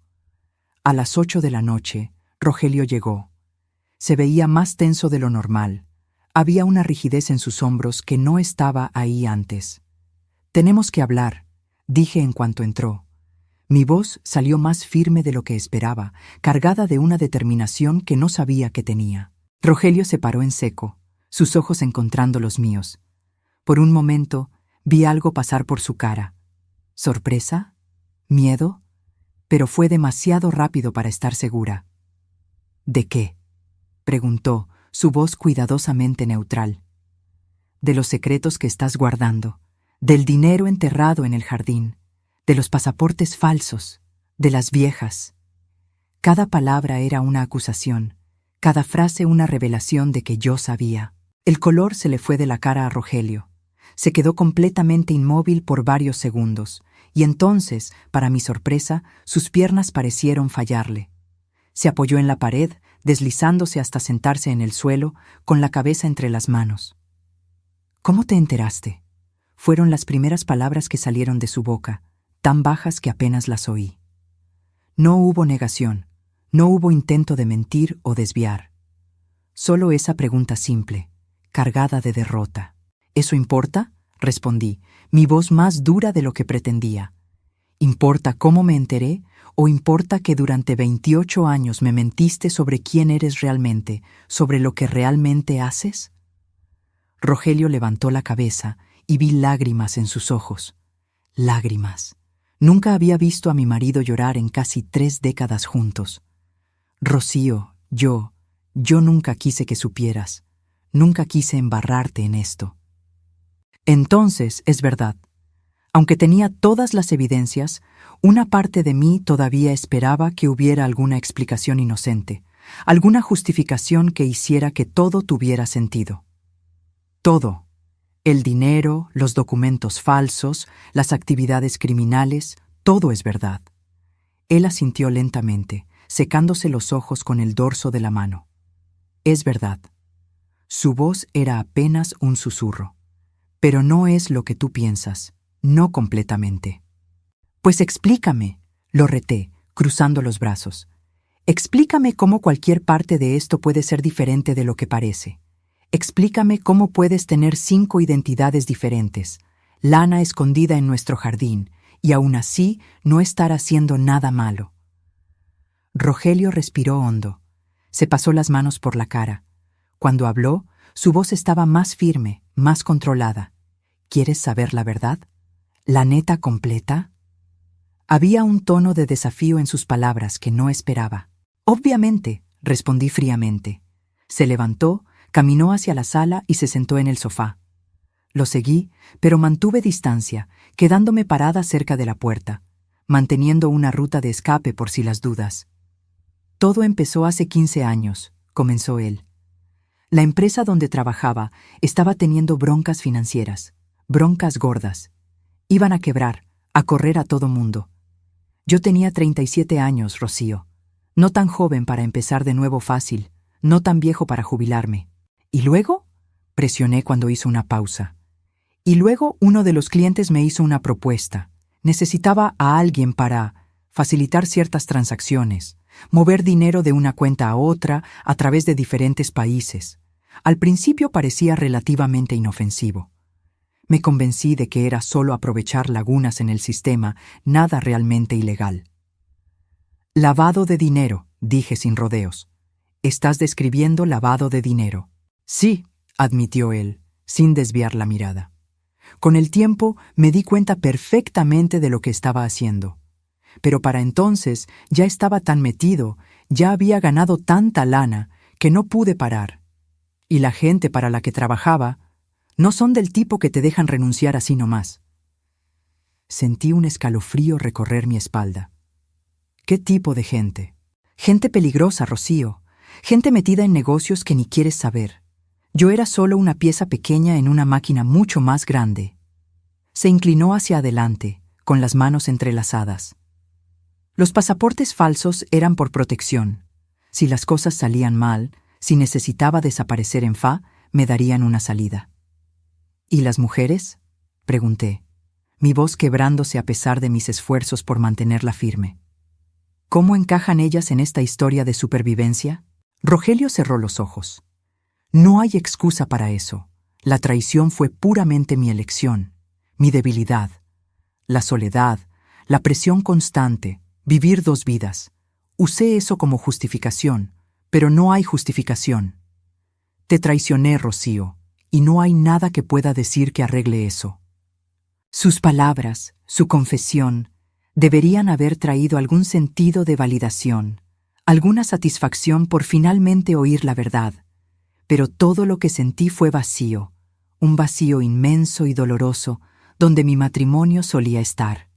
A las 8 de la noche, Rogelio llegó. Se veía más tenso de lo normal. Había una rigidez en sus hombros que no estaba ahí antes. «Tenemos que hablar», dije en cuanto entró. Mi voz salió más firme de lo que esperaba, cargada de una determinación que no sabía que tenía. Rogelio se paró en seco, sus ojos encontrando los míos. Por un momento vi algo pasar por su cara. ¿Sorpresa? ¿Miedo? Pero fue demasiado rápido para estar segura. «¿De qué?», preguntó, su voz cuidadosamente neutral. «De los secretos que estás guardando, del dinero enterrado en el jardín, de los pasaportes falsos, de las viejas». Cada palabra era una acusación, cada frase una revelación de que yo sabía. El color se le fue de la cara a Rogelio. Se quedó completamente inmóvil por varios segundos, y entonces, para mi sorpresa, sus piernas parecieron fallarle. Se apoyó en la pared, deslizándose hasta sentarse en el suelo, con la cabeza entre las manos. «¿Cómo te enteraste?», fueron las primeras palabras que salieron de su boca, tan bajas que apenas las oí. No hubo negación, no hubo intento de mentir o desviar. Solo esa pregunta simple, cargada de derrota. ¿Eso importa? Respondí, mi voz más dura de lo que pretendía. ¿Importa cómo me enteré o importa que durante 28 años me mentiste sobre quién eres realmente, sobre lo que realmente haces? Rogelio levantó la cabeza y vi lágrimas en sus ojos. Lágrimas. Nunca había visto a mi marido llorar en casi 3 décadas juntos. Rocío, yo nunca quise que supieras. Nunca quise embarrarte en esto. Entonces, es verdad. Aunque tenía todas las evidencias, una parte de mí todavía esperaba que hubiera alguna explicación inocente, alguna justificación que hiciera que todo tuviera sentido. Todo. El dinero, los documentos falsos, las actividades criminales, todo es verdad. Él asintió lentamente, secándose los ojos con el dorso de la mano. Es verdad. Su voz era apenas un susurro. Pero no es lo que tú piensas, no completamente. Pues explícame, lo reté, cruzando los brazos. Explícame cómo cualquier parte de esto puede ser diferente de lo que parece. Explícame cómo puedes tener 5 identidades diferentes, lana escondida en nuestro jardín, y aún así no estar haciendo nada malo. Rogelio respiró hondo. Se pasó las manos por la cara. Cuando habló, su voz estaba más firme, más controlada. ¿Quieres saber la verdad? ¿La neta completa? Había un tono de desafío en sus palabras que no esperaba. Obviamente, respondí fríamente. Se levantó, caminó hacia la sala y se sentó en el sofá. Lo seguí, pero mantuve distancia, quedándome parada cerca de la puerta, manteniendo una ruta de escape por si las dudas. Todo empezó hace 15 años, comenzó él. La empresa donde trabajaba estaba teniendo broncas financieras, broncas gordas. Iban a quebrar, a correr a todo mundo. Yo tenía 37 años, Rocío. No tan joven para empezar de nuevo fácil, no tan viejo para jubilarme. ¿Y luego? Presioné cuando hizo una pausa. Y luego uno de los clientes me hizo una propuesta. Necesitaba a alguien para facilitar ciertas transacciones, mover dinero de una cuenta a otra a través de diferentes países. Al principio parecía relativamente inofensivo. Me convencí de que era solo aprovechar lagunas en el sistema, nada realmente ilegal. Lavado de dinero, dije sin rodeos. Estás describiendo lavado de dinero. Sí, admitió él, sin desviar la mirada. Con el tiempo me di cuenta perfectamente de lo que estaba haciendo. Pero para entonces ya estaba tan metido, ya había ganado tanta lana, que no pude parar. Y la gente para la que trabajaba no son del tipo que te dejan renunciar así nomás. Sentí un escalofrío recorrer mi espalda. ¿Qué tipo de gente? Gente peligrosa, Rocío. Gente metida en negocios que ni quieres saber. Yo era solo una pieza pequeña en una máquina mucho más grande. Se inclinó hacia adelante, con las manos entrelazadas. Los pasaportes falsos eran por protección. Si las cosas salían mal, si necesitaba desaparecer en FA, me darían una salida. ¿Y las mujeres? Pregunté, mi voz quebrándose a pesar de mis esfuerzos por mantenerla firme. ¿Cómo encajan ellas en esta historia de supervivencia? Rogelio cerró los ojos. No hay excusa para eso. La traición fue puramente mi elección, mi debilidad. La soledad, la presión constante, vivir 2 vidas. Usé eso como justificación, pero no hay justificación. Te traicioné, Rocío, y no hay nada que pueda decir que arregle eso. Sus palabras, su confesión, deberían haber traído algún sentido de validación, alguna satisfacción por finalmente oír la verdad. Pero todo lo que sentí fue vacío, un vacío inmenso y doloroso, donde mi matrimonio solía estar.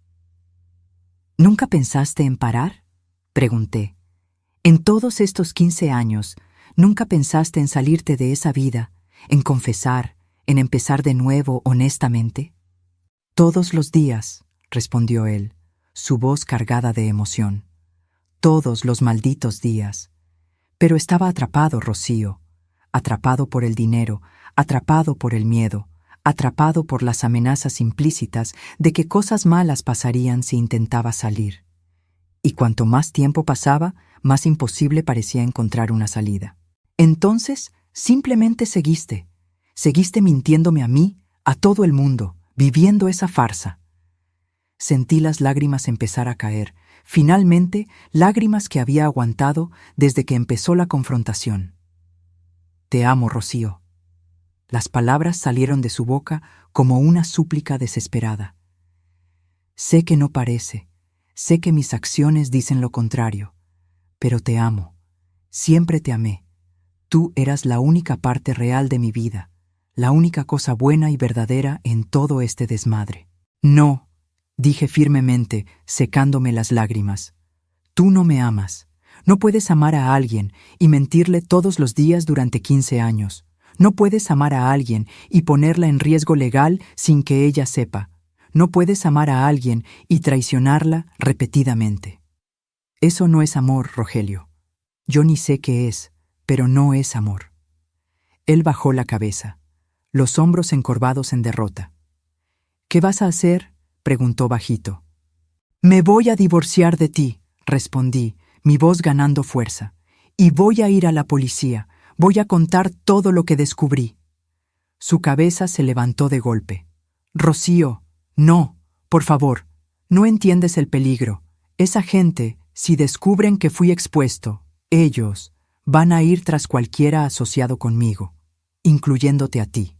¿Nunca pensaste en parar? Pregunté. En todos estos 15 años, ¿nunca pensaste en salirte de esa vida, en confesar, en empezar de nuevo honestamente? Todos los días, respondió él, su voz cargada de emoción. Todos los malditos días. Pero estaba atrapado, Rocío. Atrapado por el dinero, atrapado por el miedo, atrapado por las amenazas implícitas de que cosas malas pasarían si intentaba salir. Y cuanto más tiempo pasaba, más imposible parecía encontrar una salida. Entonces, simplemente seguiste. Seguiste mintiéndome a mí, a todo el mundo, viviendo esa farsa. Sentí las lágrimas empezar a caer, finalmente lágrimas que había aguantado desde que empezó la confrontación. Te amo, Rocío. Las palabras salieron de su boca como una súplica desesperada. Sé que no parece, sé que mis acciones dicen lo contrario, pero te amo, siempre te amé. Tú eras la única parte real de mi vida, la única cosa buena y verdadera en todo este desmadre. No, dije firmemente, secándome las lágrimas. Tú no me amas. No puedes amar a alguien y mentirle todos los días durante 15 años. No puedes amar a alguien y ponerla en riesgo legal sin que ella sepa. No puedes amar a alguien y traicionarla repetidamente. Eso no es amor, Rogelio. Yo ni sé qué es, pero no es amor. Él bajó la cabeza, los hombros encorvados en derrota. ¿Qué vas a hacer?, preguntó bajito. Me voy a divorciar de ti, respondí, mi voz ganando fuerza. Y voy a ir a la policía. Voy a contar todo lo que descubrí. Su cabeza se levantó de golpe. Rocío, no, por favor, no entiendes el peligro. Esa gente, si descubren que fui expuesto, ellos van a ir tras cualquiera asociado conmigo, incluyéndote a ti.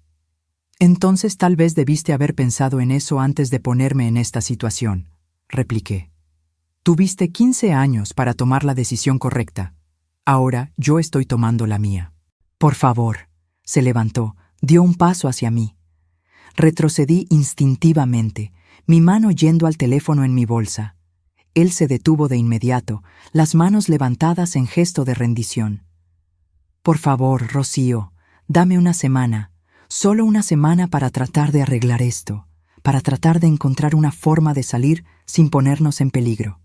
Entonces tal vez debiste haber pensado en eso antes de ponerme en esta situación, repliqué. Tuviste 15 años para tomar la decisión correcta. Ahora yo estoy tomando la mía. Por favor, se levantó, dio un paso hacia mí. Retrocedí instintivamente, mi mano yendo al teléfono en mi bolsa. Él se detuvo de inmediato, las manos levantadas en gesto de rendición. Por favor, Rocío, dame una semana, solo una semana para tratar de arreglar esto, para tratar de encontrar una forma de salir sin ponernos en peligro.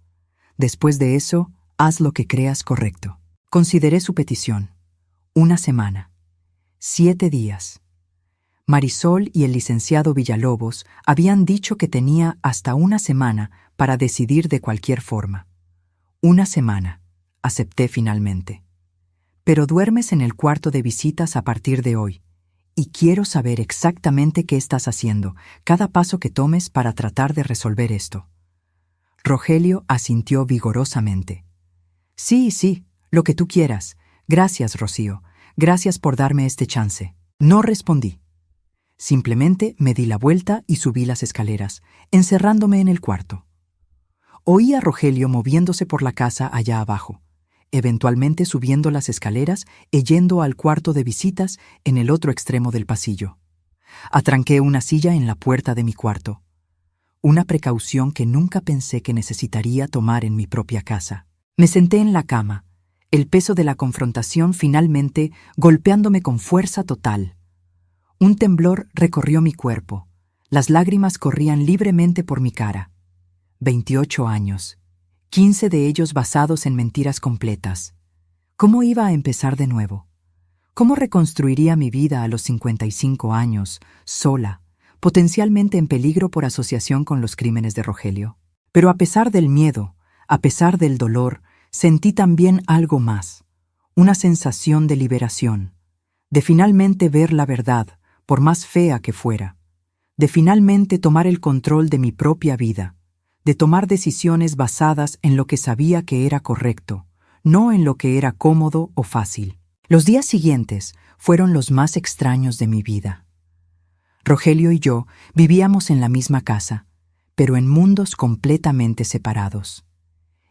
Después de eso, haz lo que creas correcto. Consideré su petición. Una semana. 7 días. Marisol y el licenciado Villalobos habían dicho que tenía hasta una semana para decidir de cualquier forma. Una semana, acepté finalmente. Pero duermes en el cuarto de visitas a partir de hoy, y quiero saber exactamente qué estás haciendo, cada paso que tomes para tratar de resolver esto. Rogelio asintió vigorosamente. Sí, lo que tú quieras. Gracias, Rocío. Gracias por darme este chance. No respondí. Simplemente me di la vuelta y subí las escaleras, encerrándome en el cuarto. Oí a Rogelio moviéndose por la casa allá abajo, eventualmente subiendo las escaleras y yendo al cuarto de visitas en el otro extremo del pasillo. Atranqué una silla en la puerta de mi cuarto. Una precaución que nunca pensé que necesitaría tomar en mi propia casa. Me senté en la cama, el peso de la confrontación finalmente golpeándome con fuerza total. Un temblor recorrió mi cuerpo. Las lágrimas corrían libremente por mi cara. 28 años, 15 de ellos basados en mentiras completas. ¿Cómo iba a empezar de nuevo? ¿Cómo reconstruiría mi vida a los 55 años, sola, potencialmente en peligro por asociación con los crímenes de Rogelio? Pero a pesar del miedo, a pesar del dolor, sentí también algo más, una sensación de liberación, de finalmente ver la verdad, por más fea que fuera, de finalmente tomar el control de mi propia vida, de tomar decisiones basadas en lo que sabía que era correcto, no en lo que era cómodo o fácil. Los días siguientes fueron los más extraños de mi vida. Rogelio y yo vivíamos en la misma casa, pero en mundos completamente separados.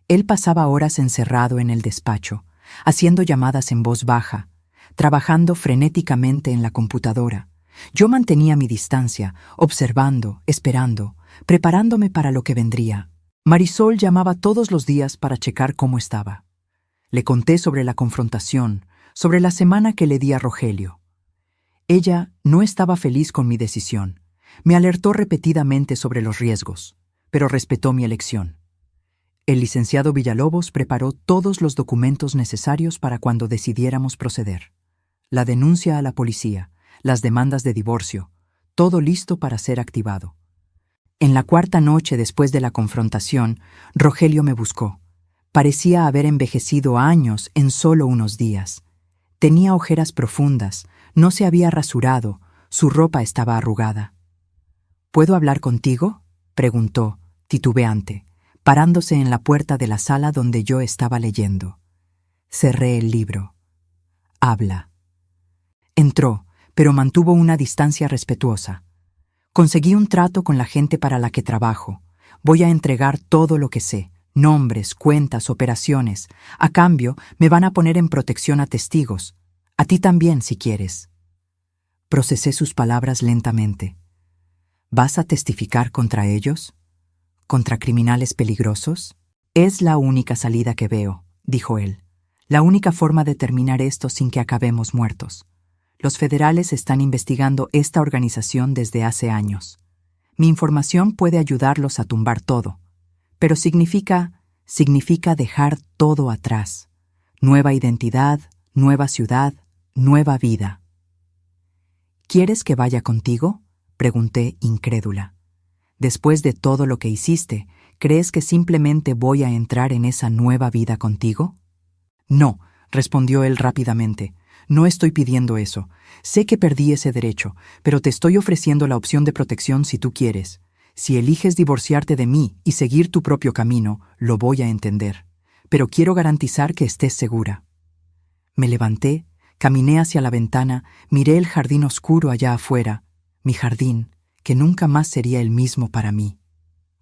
Él pasaba horas encerrado en el despacho, haciendo llamadas en voz baja, trabajando frenéticamente en la computadora. Yo mantenía mi distancia, observando, esperando, preparándome para lo que vendría. Marisol llamaba todos los días para checar cómo estaba. Le conté sobre la confrontación, sobre la semana que le di a Rogelio. Ella no estaba feliz con mi decisión. Me alertó repetidamente sobre los riesgos, pero respetó mi elección. El licenciado Villalobos preparó todos los documentos necesarios para cuando decidiéramos proceder. La denuncia a la policía, las demandas de divorcio, todo listo para ser activado. En la 4ª noche después de la confrontación, Rogelio me buscó. Parecía haber envejecido años en solo unos días. Tenía ojeras profundas, no se había rasurado, su ropa estaba arrugada. ¿Puedo hablar contigo?, preguntó, titubeante, parándose en la puerta de la sala donde yo estaba leyendo. Cerré el libro. Habla. Entró, pero mantuvo una distancia respetuosa. Conseguí un trato con la gente para la que trabajo. Voy a entregar todo lo que sé, nombres, cuentas, operaciones. A cambio, me van a poner en protección a testigos. A ti también, si quieres. Procesé sus palabras lentamente. ¿Vas a testificar contra ellos? ¿Contra criminales peligrosos? Es la única salida que veo, dijo él. La única forma de terminar esto sin que acabemos muertos. Los federales están investigando esta organización desde hace años. Mi información puede ayudarlos a tumbar todo, pero significa dejar todo atrás. Nueva identidad, nueva ciudad, nueva vida. ¿Quieres que vaya contigo?, pregunté incrédula. Después de todo lo que hiciste, ¿crees que simplemente voy a entrar en esa nueva vida contigo? No, respondió él rápidamente. No estoy pidiendo eso. Sé que perdí ese derecho, pero te estoy ofreciendo la opción de protección si tú quieres. Si eliges divorciarte de mí y seguir tu propio camino, lo voy a entender. Pero quiero garantizar que estés segura. Me levanté, caminé hacia la ventana, miré el jardín oscuro allá afuera, mi jardín, que nunca más sería el mismo para mí.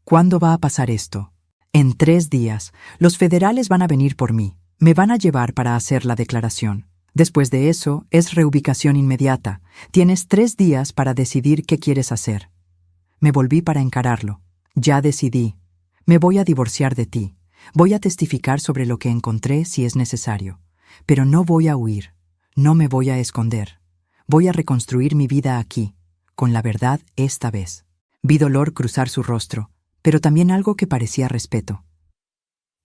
¿Cuándo va a pasar esto? En 3 días, los federales van a venir por mí. Me van a llevar para hacer la declaración. Después de eso, es reubicación inmediata. Tienes 3 días para decidir qué quieres hacer. Me volví para encararlo. Ya decidí. Me voy a divorciar de ti. Voy a testificar sobre lo que encontré si es necesario. Pero no voy a huir. No me voy a esconder. Voy a reconstruir mi vida aquí, con la verdad esta vez. Vi dolor cruzar su rostro, pero también algo que parecía respeto.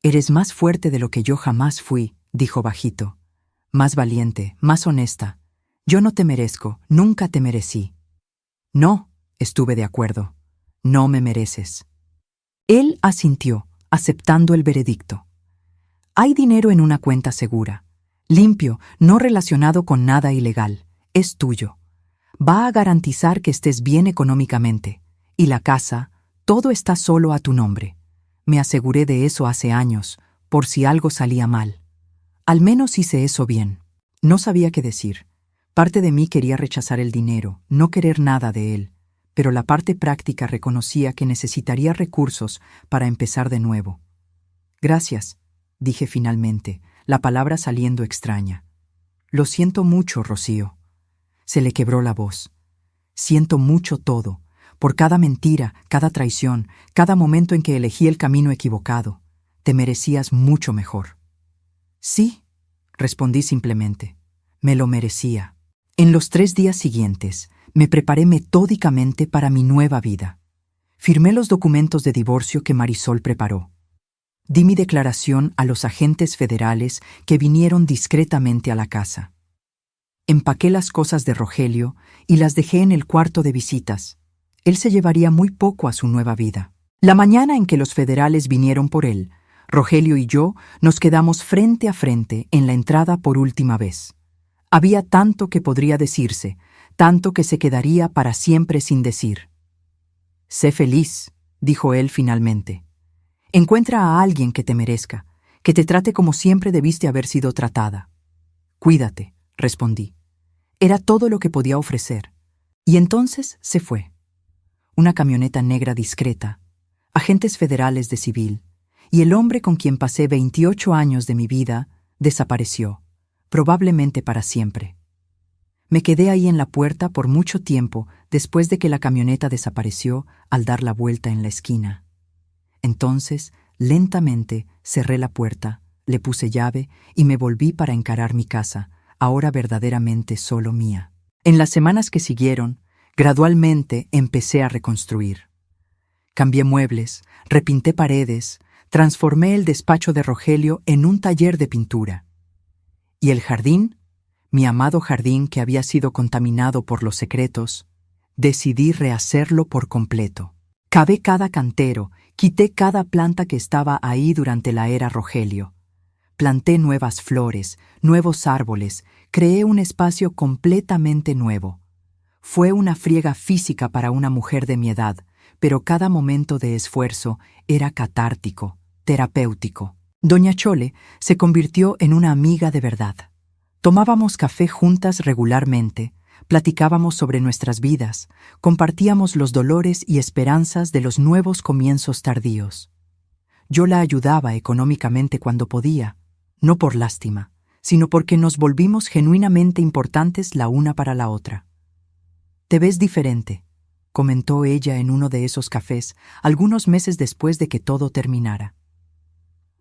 Eres más fuerte de lo que yo jamás fui, dijo bajito. Más valiente, más honesta. Yo no te merezco, nunca te merecí. No, estuve de acuerdo. No me mereces. Él asintió, aceptando el veredicto. Hay dinero en una cuenta segura, limpio, no relacionado con nada ilegal. Es tuyo. Va a garantizar que estés bien económicamente. Y la casa, todo está solo a tu nombre. Me aseguré de eso hace años, por si algo salía mal. Al menos hice eso bien. No sabía qué decir. Parte de mí quería rechazar el dinero, no querer nada de él, pero la parte práctica reconocía que necesitaría recursos para empezar de nuevo. Gracias, dije finalmente, la palabra saliendo extraña. Lo siento mucho, Rocío. Se le quebró la voz. Siento mucho todo, por cada mentira, cada traición, cada momento en que elegí el camino equivocado. Te merecías mucho mejor. Sí, respondí simplemente. Me lo merecía. En los 3 días siguientes, me preparé metódicamente para mi nueva vida. Firmé los documentos de divorcio que Marisol preparó. Di mi declaración a los agentes federales que vinieron discretamente a la casa. Empaqué las cosas de Rogelio y las dejé en el cuarto de visitas. Él se llevaría muy poco a su nueva vida. La mañana en que los federales vinieron por él, Rogelio y yo nos quedamos frente a frente en la entrada por última vez. Había tanto que podría decirse, tanto que se quedaría para siempre sin decir. Sé feliz, dijo él finalmente. Encuentra a alguien que te merezca, que te trate como siempre debiste haber sido tratada. Cuídate, respondí. Era todo lo que podía ofrecer. Y entonces se fue. Una camioneta negra discreta, agentes federales de civil, y el hombre con quien pasé 28 años de mi vida desapareció, probablemente para siempre. Me quedé ahí en la puerta por mucho tiempo después de que la camioneta desapareció al dar la vuelta en la esquina. Entonces, lentamente, cerré la puerta, le puse llave y me volví para encarar mi casa, ahora verdaderamente solo mía. En las semanas que siguieron, gradualmente empecé a reconstruir. Cambié muebles, repinté paredes, transformé el despacho de Rogelio en un taller de pintura. Y el jardín, mi amado jardín que había sido contaminado por los secretos, decidí rehacerlo por completo. Cavé cada cantero, quité cada planta que estaba ahí durante la era Rogelio. Planté nuevas flores, nuevos árboles, creé un espacio completamente nuevo. Fue una friega física para una mujer de mi edad, pero cada momento de esfuerzo era catártico, terapéutico. Doña Chole se convirtió en una amiga de verdad. Tomábamos café juntas regularmente, platicábamos sobre nuestras vidas, compartíamos los dolores y esperanzas de los nuevos comienzos tardíos. Yo la ayudaba económicamente cuando podía, no por lástima, sino porque nos volvimos genuinamente importantes la una para la otra. «Te ves diferente», comentó ella en uno de esos cafés, algunos meses después de que todo terminara.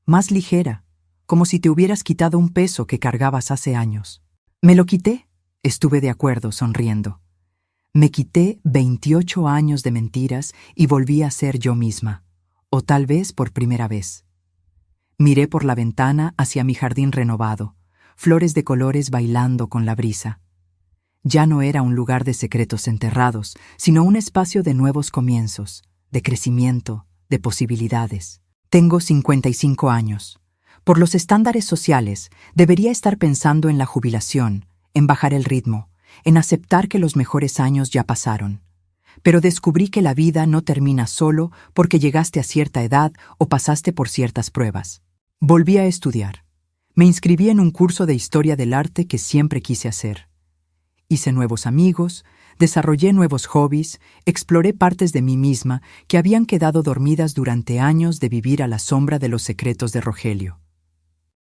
«Más ligera, como si te hubieras quitado un peso que cargabas hace años». «Me lo quité», estuve de acuerdo, sonriendo. Me quité 28 años de mentiras y volví a ser yo misma, o tal vez por primera vez. Miré por la ventana hacia mi jardín renovado, flores de colores bailando con la brisa. Ya no era un lugar de secretos enterrados, sino un espacio de nuevos comienzos, de crecimiento, de posibilidades. Tengo 55 años. Por los estándares sociales, debería estar pensando en la jubilación, en bajar el ritmo, en aceptar que los mejores años ya pasaron. Pero descubrí que la vida no termina solo porque llegaste a cierta edad o pasaste por ciertas pruebas. Volví a estudiar. Me inscribí en un curso de historia del arte que siempre quise hacer. Hice nuevos amigos, desarrollé nuevos hobbies, exploré partes de mí misma que habían quedado dormidas durante años de vivir a la sombra de los secretos de Rogelio.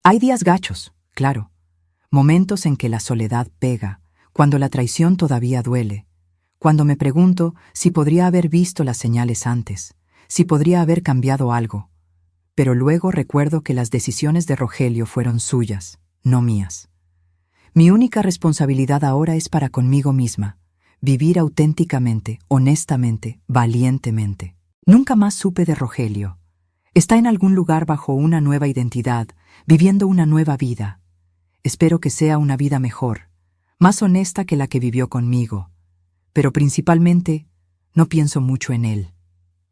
Hay días gachos, claro, momentos en que la soledad pega, cuando la traición todavía duele, cuando me pregunto si podría haber visto las señales antes, si podría haber cambiado algo. Pero luego recuerdo que las decisiones de Rogelio fueron suyas, no mías. Mi única responsabilidad ahora es para conmigo misma, vivir auténticamente, honestamente, valientemente. Nunca más supe de Rogelio. Está en algún lugar bajo una nueva identidad, viviendo una nueva vida. Espero que sea una vida mejor, más honesta que la que vivió conmigo. Pero principalmente, no pienso mucho en él.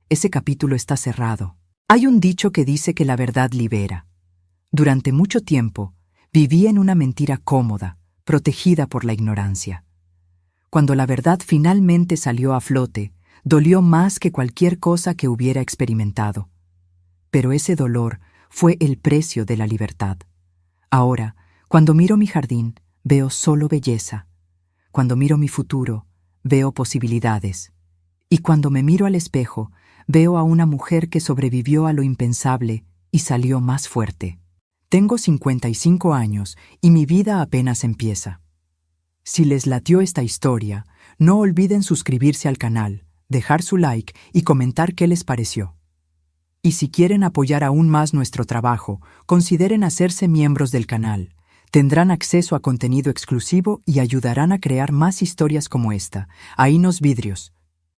Ese capítulo está cerrado. Hay un dicho que dice que la verdad libera. Durante mucho tiempo, viví en una mentira cómoda, protegida por la ignorancia. Cuando la verdad finalmente salió a flote, dolió más que cualquier cosa que hubiera experimentado. Pero ese dolor fue el precio de la libertad. Ahora, cuando miro mi jardín, veo solo belleza. Cuando miro mi futuro, veo posibilidades. Y cuando me miro al espejo, veo a una mujer que sobrevivió a lo impensable y salió más fuerte. Tengo 55 años y mi vida apenas empieza. Si les latió esta historia, no olviden suscribirse al canal, dejar su like y comentar qué les pareció. Y si quieren apoyar aún más nuestro trabajo, consideren hacerse miembros del canal. Tendrán acceso a contenido exclusivo y ayudarán a crear más historias como esta. Ahí nos vidrios.